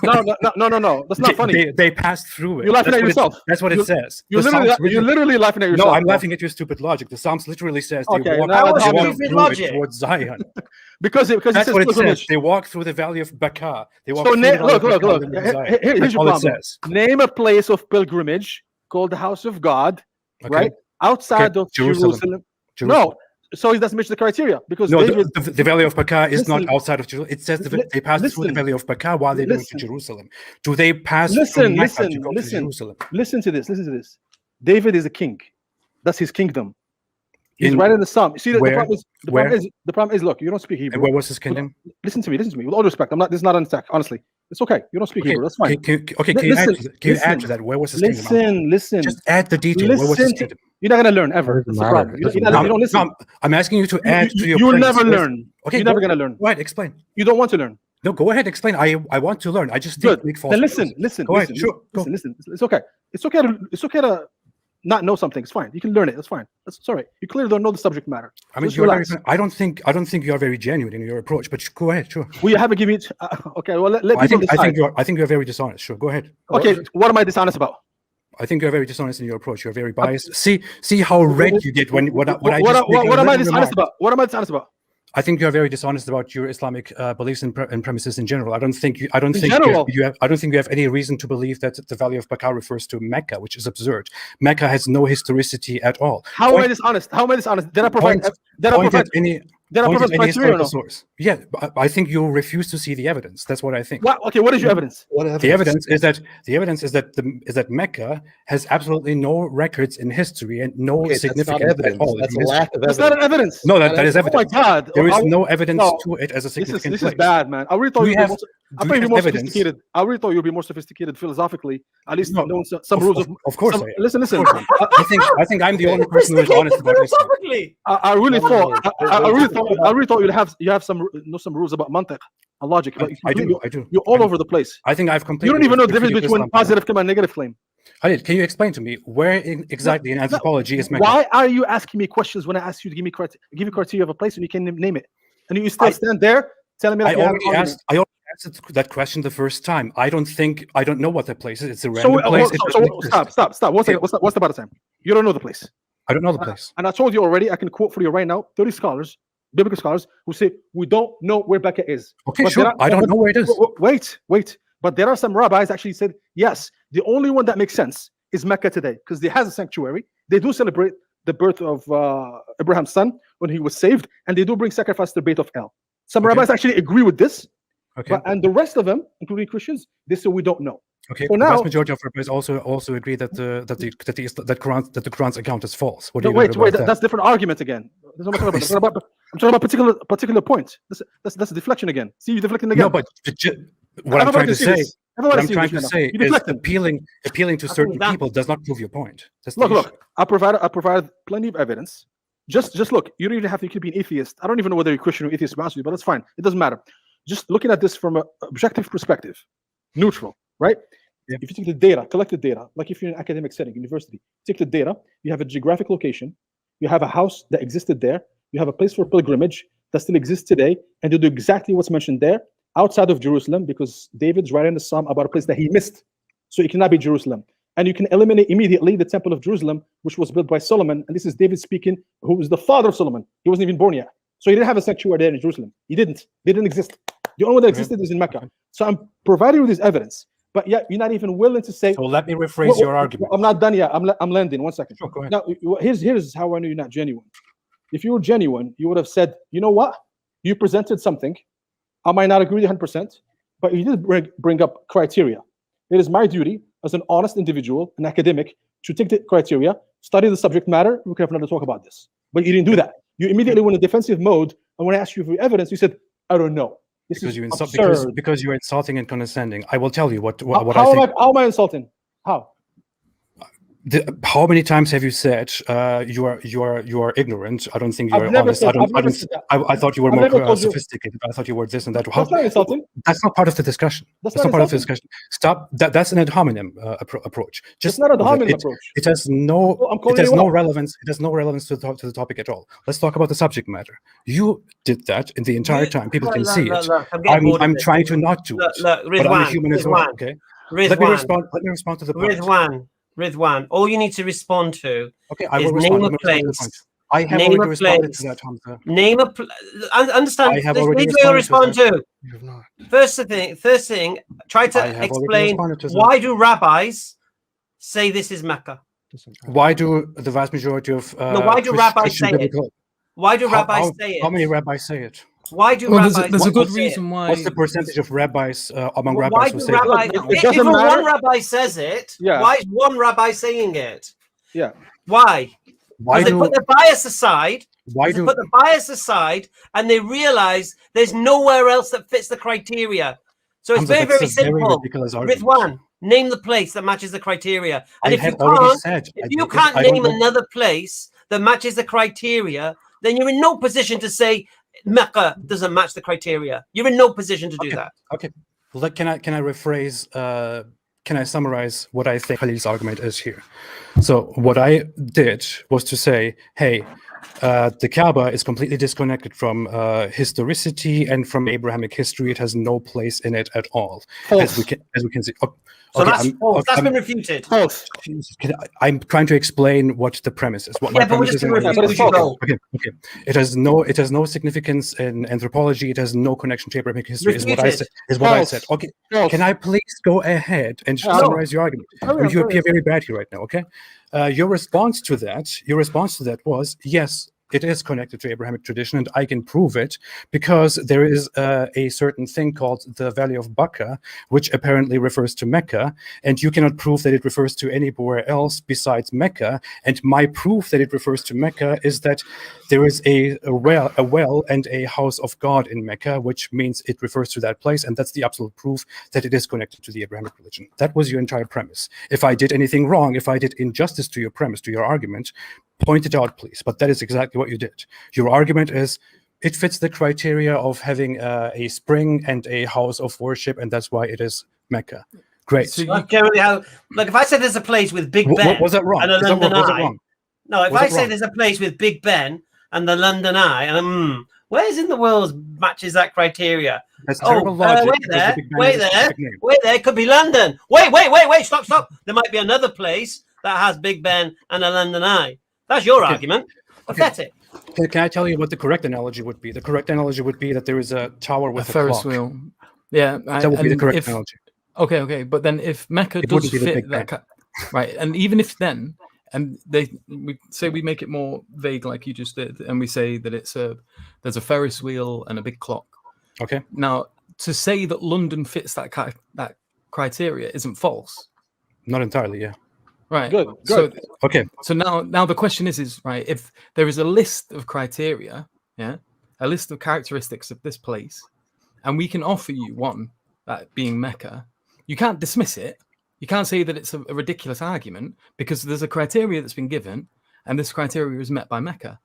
No. That's not funny. They passed through it. You're laughing at yourself. That's what it says. You're literally laughing at yourself. No, I'm laughing at your stupid logic. The Psalms literally says they walk towards Zion. Because That's it says what it pilgrimage. says. They walk through the Valley of Baqa. They walk So through the Valley of Baqa look. and then Zion. Here's That's your all it problem. says. Name a place of pilgrimage called the house of God, right? Outside of Jerusalem. No. So he doesn't mention the criteria because no, David, the Valley of Baqa is not outside of Jerusalem. It says they passed through the Valley of Baqa while they're going to Jerusalem. Do they pass from Mecca to go to Jerusalem? Listen to this. David is a king. That's his kingdom. He's right in the Psalm. See, the problem is, look, you don't speak Hebrew. And where was his kingdom? Listen to me. With all respect, this is not an attack. Honestly, it's okay. You don't speak Hebrew. That's fine. Can you add to that? Where was his kingdom? Listen. Just add the detail. Where was his kingdom? You're not gonna learn ever. That's the problem. You don't listen. No, I'm asking you to add to your. You will never learn. Okay, you're never gonna learn. Go ahead, explain. You don't want to learn. No, go ahead, explain. I want to learn. I just think make false. Then listen. Go ahead. Sure. Listen. It's okay. It's okay to not know something. It's fine. You can learn it. That's fine. That's all right. You clearly don't know the subject matter. I mean, I don't think you are very genuine in your approach. But go ahead. Sure. We haven't given it. Okay. Well, let me decide. I think you're very dishonest. Sure. Go ahead. Okay. What am I dishonest about? I think you're very dishonest in your approach. You're very biased. See how red you get when what am I dishonest about? What am I dishonest about? I think you're very dishonest about your Islamic beliefs and premises in general. I don't think you have any reason to believe that the Valley of Baqa refers to Mecca, which is absurd. Mecca has no historicity at all. How am I dishonest? Did I provide criteria? Source? Yeah, I think you refuse to see the evidence. That's what I think. What is your evidence? The evidence is that Mecca has absolutely no records in history and no significance at all. That's a lack of evidence. That's not an evidence. No, that is evidence. Oh my God! There is no evidence to it as a significant This is bad, man. I really thought you'd be more sophisticated. I really thought you'd be more sophisticated philosophically. At least knowing some rules of course. Listen. I think I'm the only person who is honest about this. I really thought you have some rules about mantiq and logic. I do. You're all over the place. I think I've completely. You don't even know the difference between positive claim and negative claim. Khalid, can you explain to me where exactly in anthropology is Mecca? Why are you asking me questions when I ask you to give you criteria of a place and you can name it, and you still stand there telling me that I already answered that question the first time. I don't know what that place is. It's a random place. Stop. What's the bad time? You don't know the place. I don't know the place. And I told you already, I can quote for you right now 30 scholars, biblical scholars, who say we don't know where Becca is. Okay, but sure. I don't know where it is. Wait. But there are some rabbis actually said, yes, the only one that makes sense is Mecca today, because it has a sanctuary. They do celebrate the birth of Abraham's son when he was saved, and they do bring sacrifice to the Beit of El. Some rabbis actually agree with this. Okay. And the rest of them, including Christians, they say we don't know. Okay. So the vast majority of rabbis also agree that the Quran's account is false. Wait. That's a different argument again. I'm talking about particular point. That's a deflection again. See, you're deflecting again. No, but what I'm trying to say is appealing to certain people does not prove your point. Look. I provide plenty of evidence. Just look. You don't even have to keep being atheist. I don't even know whether you're Christian or atheist, but that's fine. It doesn't matter. Just looking at this from an objective perspective, neutral, right? Yeah. If you take the data, collected data, like if you're in an academic setting, university, take the data, you have a geographic location, you have a house that existed there, you have a place for pilgrimage that still exists today, and you do exactly what's mentioned there outside of Jerusalem, because David's writing the psalm about a place that he missed, so it cannot be Jerusalem. And you can eliminate immediately the temple of Jerusalem, which was built by Solomon, and this is David speaking, who was the father of Solomon. He wasn't even born yet. So he didn't have a sanctuary there in Jerusalem. They didn't exist. The only one that existed is in Mecca. So I'm providing you this evidence, but yet you're not even willing to say. So let me rephrase your argument. I'm not done yet. I'm landing. 1 second. Sure, go ahead. Now, here's how I know you're not genuine. If you were genuine, you would have said, you know what? You presented something. I might not agree 100%, but you did bring up criteria. It is my duty as an honest individual, an academic, to take the criteria, study the subject matter. We can have another talk about this. But you didn't do that. You immediately went in defensive mode, and when I asked you for evidence, you said, I don't know. Because you're insulting and condescending. I will tell you what I think. How am I insulting? How? How many times have you said you are ignorant? I don't think you I've are never honest. said- I've never said that. I thought you were I've never more told you- sophisticated. I thought you were this and that. That's not insulting. That's not part of the discussion. That's That's not not part of the insulting. discussion. Stop. That's an ad hominem approach. It's not a hominem it, approach. It has no. Well, I'm calling It has you no out. relevance. It has no relevance to the topic at all. Let's talk about the subject matter. You did that in the entire time. People can see it. I'm getting bored of I'm this. trying to not do Look, it. look, But I'm a Ridwan, human as well. Ridwan, Okay. Ridwan, Let me respond to the point. Ridwan. All you need to respond to Okay, I is will name respond. a Let me respond to the place. point. I have Name already a responded place. to that, Hamza. Name a. Understand? I have This already needs to responded to respond to. You have not. First thing. Try I to have already explain responded to that. why do rabbis say this is Mecca? Why do the vast majority of why do rabbis Christian say it? biblical- Why do rabbis how, say it? How many rabbis say it? Why do Well, rabbis? there's a good say it? reason why. What's the percentage of rabbis among Why rabbis do who say rabbis? that? It If doesn't one matter. rabbi says it, Yeah. why is one rabbi saying it? Yeah. Why? Why Because they do put the bias aside. why They do put the bias aside, and they realize there's nowhere else that fits the criteria. So it's Hamza, very, that's very a very simple. ridiculous argument. Ridwan, name the place that matches the criteria. And I if you have already can't, said if I you did- can't I don't name know- another place that matches the criteria, then you're in no position to say Mecca doesn't match the criteria. You're in no position to do Okay. that. Okay. Well, can I rephrase? Can I summarize what I think Khalil's argument is here? So what I did was to say, hey, the Kaaba is completely disconnected from historicity and from Abrahamic history. It has no place in it at all, as we can see. So Okay, that's false. That's been refuted. False. I'm trying to explain what the premise is. What Yeah, my but we're premise just is. going to and but refute it's as you false. go. Okay. It has no significance in anthropology. It has no connection to Abrahamic history. Is what I Refute said. it. Is what I False. said. Okay. False. Can I please go ahead and No. summarize your argument? Hurry up, You hurry appear up. very bad here right now. Okay. Your response to that was yes. It is connected to Abrahamic tradition, and I can prove it because there is a certain thing called the Valley of Baca, which apparently refers to Mecca, and you cannot prove that it refers to anywhere else besides Mecca. And my proof that it refers to Mecca is that there is a well and a house of God in Mecca, which means it refers to that place, and that's the absolute proof that it is connected to the Abrahamic religion. That was your entire premise. If I did anything wrong, if I did injustice to your premise, to your argument, point it out, please. But that is exactly what you did. Your argument is it fits the criteria of having a spring and a house of worship, and that's why it is Mecca. Great. So That's generally how. Like, if I said there's a place with Big Ben was that wrong? and a Is that London wrong? Was it Eye, wrong? no, if Was I it say wrong? there's a place with Big Ben and the London Eye, and where's in the world matches that criteria? That's Oh, terrible logic. wait because there, the Big Ben wait is a there, specific name. wait there. It could be London. Wait, stop. There might be another place that has Big Ben and a London Eye. That's your Okay. argument. Pathetic. Can I tell you what the correct analogy would be? The correct analogy would be that there is a tower a with a Ferris clock. wheel. Yeah, That would be the and correct if- analogy. Okay, but then if Mecca It does wouldn't be the fit Big that, right, and even if then, and we say we make it more vague like you just did, and we say that there's a Ferris wheel and a big clock. Okay. Now, to say that London fits that criteria isn't false, Not entirely, yeah. right? Good, So, good. Okay. so now the question is right, if there is a list of criteria, a list of characteristics of this place, and we can offer you one, that being Mecca, you can't dismiss it. You can't say that it's a ridiculous argument because there's a criteria that's been given, and this criteria is met by Mecca.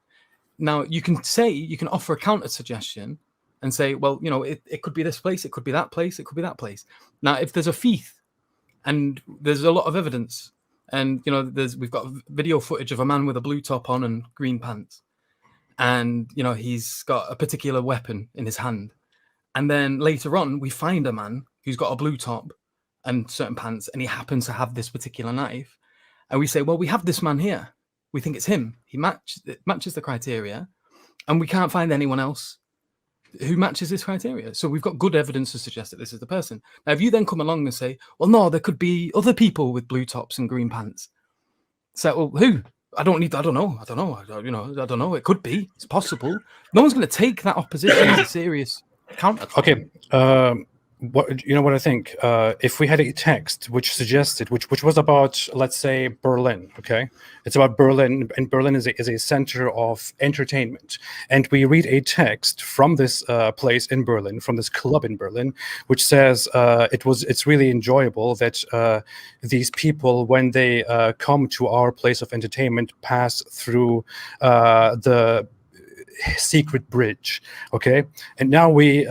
Now you can offer a counter suggestion and say, well, it could be this place, it could be that place, it could be that place. Now, if there's a fief, and there's a lot of evidence, and we've got video footage of a man with a blue top on and green pants, and he's got a particular weapon in his hand, and then later on we find a man who's got a blue top and certain pants, and he happens to have this particular knife, and we say, well, we have this man here, we think it's him, it matches the criteria, and we can't find anyone else who matches this criteria, so we've got good evidence to suggest that this is the person. Now if you then come along and say, well, no, there could be other people with blue tops and green pants, so well, who? I don't know, it could be, it's possible. No one's going to take that opposition as a serious counter. Okay. what I think? If we had a text which suggested, which was about, let's say, Berlin, okay, it's about Berlin, and Berlin is a center of entertainment, and we read a text from this place in Berlin, from this club in Berlin, which says it's really enjoyable that these people, when they come to our place of entertainment, pass through the secret bridge, okay, and now we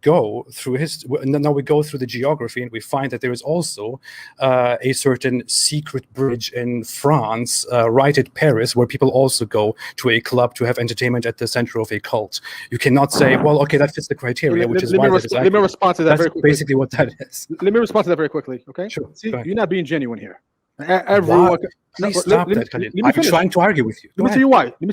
go through the geography, and we find that there is also a certain secret bridge in France, right at Paris, where people also go to a club to have entertainment at the center of a cult. You cannot say, well, okay, that fits the criteria, which is why let me respond to that very quickly. Basically what that is. Let me respond to that very quickly, okay? Sure. See, you're not being genuine here. Everyone, Please stop that, Khalil. I'm trying to argue with you. Let me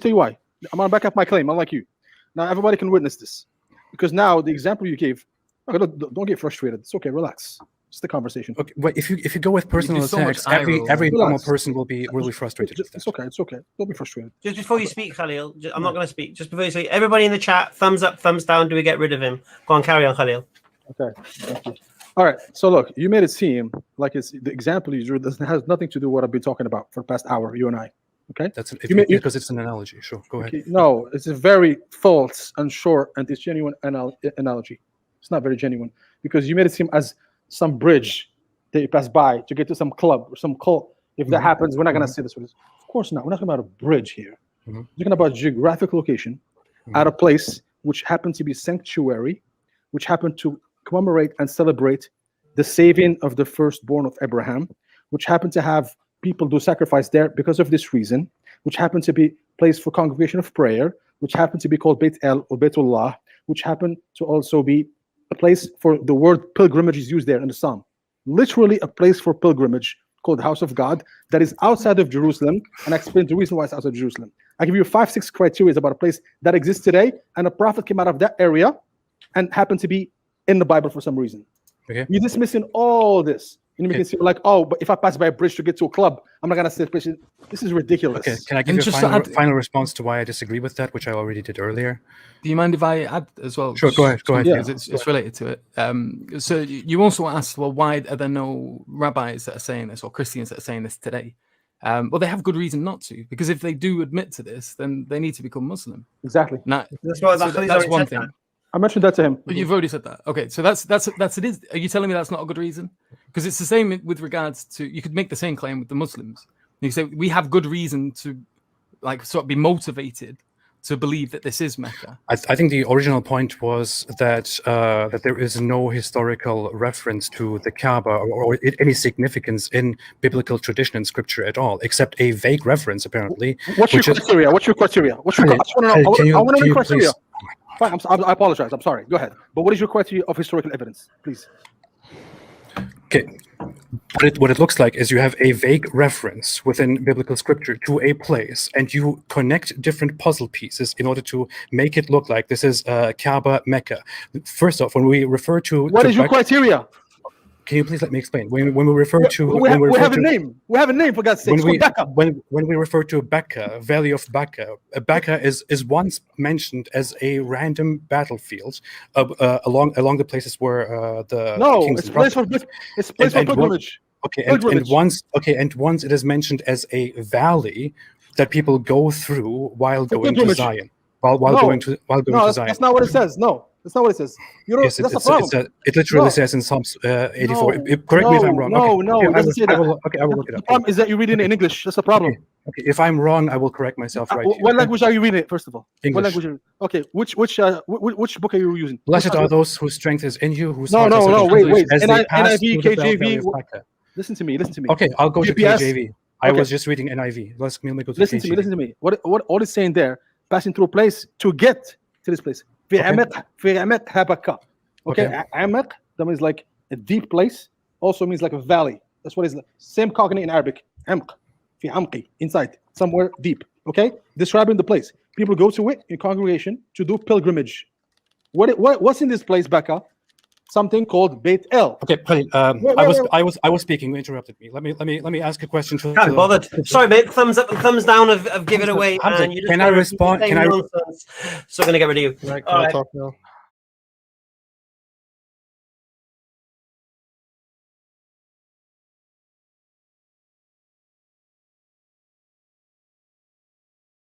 tell you why. I'm gonna back up my claim, unlike you. Now everybody can witness this, because now the example you gave. Okay, don't get frustrated. It's okay. Relax. It's the conversation. Okay, but if you go with personal so much attacks, eye every roll. normal person will be really frustrated. It's okay. It's okay. Don't be frustrated. Just before you speak, Khalil, I'm not going to speak. Just before you speak, everybody in the chat, thumbs up, thumbs down. Do we get rid of him? Go on, carry on, Khalil. Okay. Thank you. All right. So look, you made it seem like it's the example you drew has nothing to do with what I've been talking about for the past hour. You and I. Okay. That's because it's an analogy. Sure, go ahead. Okay, no, it's a very false and short and disgenuine analogy. It's not very genuine, because you made it seem as some bridge that you pass by to get to some club or some cult. If that happens, we're not going to say this. Of course not. We're not talking about a bridge here. We're talking about geographic location at a place which happened to be sanctuary, which happened to commemorate and celebrate the saving of the firstborn of Abraham, which happened to have people do sacrifice there because of this reason, which happened to be place for congregation of prayer, which happened to be called Beit El or Beitullah, which happened to also be a place for the word pilgrimage is used there in the Psalm. Literally a place for pilgrimage called the house of God that is outside of Jerusalem, and I explain the reason why it's outside of Jerusalem. I give you 5-6 criteria about a place that exists today, and a prophet came out of that area and happened to be in the Bible for some reason. Okay. You're dismissing all this. You make it seem like, oh, but if I pass by a bridge to get to a club, I'm not gonna say this is ridiculous. Okay, can I give you a final response to why I disagree with that, which I already did earlier? Do you mind if I add as well? Sure, go ahead. Yeah. Because it's related to it. So you also asked, well, why are there no rabbis that are saying this or Christians that are saying this today? Well, they have good reason not to, because if they do admit to this, then they need to become Muslim. Exactly. Now, That's what that's one thing. I mentioned that to him. But you've already said that. Okay, so that's it is. Are you telling me that's not a good reason? Because it's the same with regards to, you could make the same claim with the Muslims. You say we have good reason to, like, sort of be motivated to believe that this is Mecca. I think the original point was that that there is no historical reference to the Kaaba or any significance in biblical tradition and scripture at all, except a vague reference, apparently. What's your criteria? I want to know your criteria. Fine, I apologize. I'm sorry. Go ahead. But what is your criteria of historical evidence, please? Okay. What it looks like is you have a vague reference within biblical scripture to a place, and you connect different puzzle pieces in order to make it look like this is Kaaba, Mecca. First off, when we refer to what is your criteria? Can you please let me explain? When we refer to we have a name. We have a name, for God's sake. When we refer to Becca, Valley of Becca, Becca is once mentioned as a random battlefield along the places where the kings it's place for pilgrimage. And once it is mentioned as a valley that people go through while going to Zion. While going to Zion. That's not what it says. No. That's not what it says. That's the problem. It literally says in Psalms 84. Correct me if I'm wrong. It doesn't say that. I will look it up. The problem is that you read it in English. That's the problem. Okay. If I'm wrong, I will correct myself right here. What language are you reading it, first of all? English. What language? Okay. Which book are you using? Blessed are those whose strength is in you. Whose wait. NIV, KJV. Listen to me. Okay, I'll go to KJV. I was just reading NIV. Let me go to Listen to me. What all is saying there, passing through a place to get to this place. Okay. Amaq, that means like a deep place, also means like a valley. That's what it is. Same cognate in Arabic. Amq, fi amqi, inside, somewhere deep. Okay, describing the place. People go to it in congregation to do pilgrimage. What's in this place, Becca? Something called Beit El. Okay, I was speaking. You interrupted me. Let me ask a question. Can't be bothered. Sorry, mate. Thumbs up and thumbs down have given away. Can I respond? So I'm going to get rid of you. Can I talk now?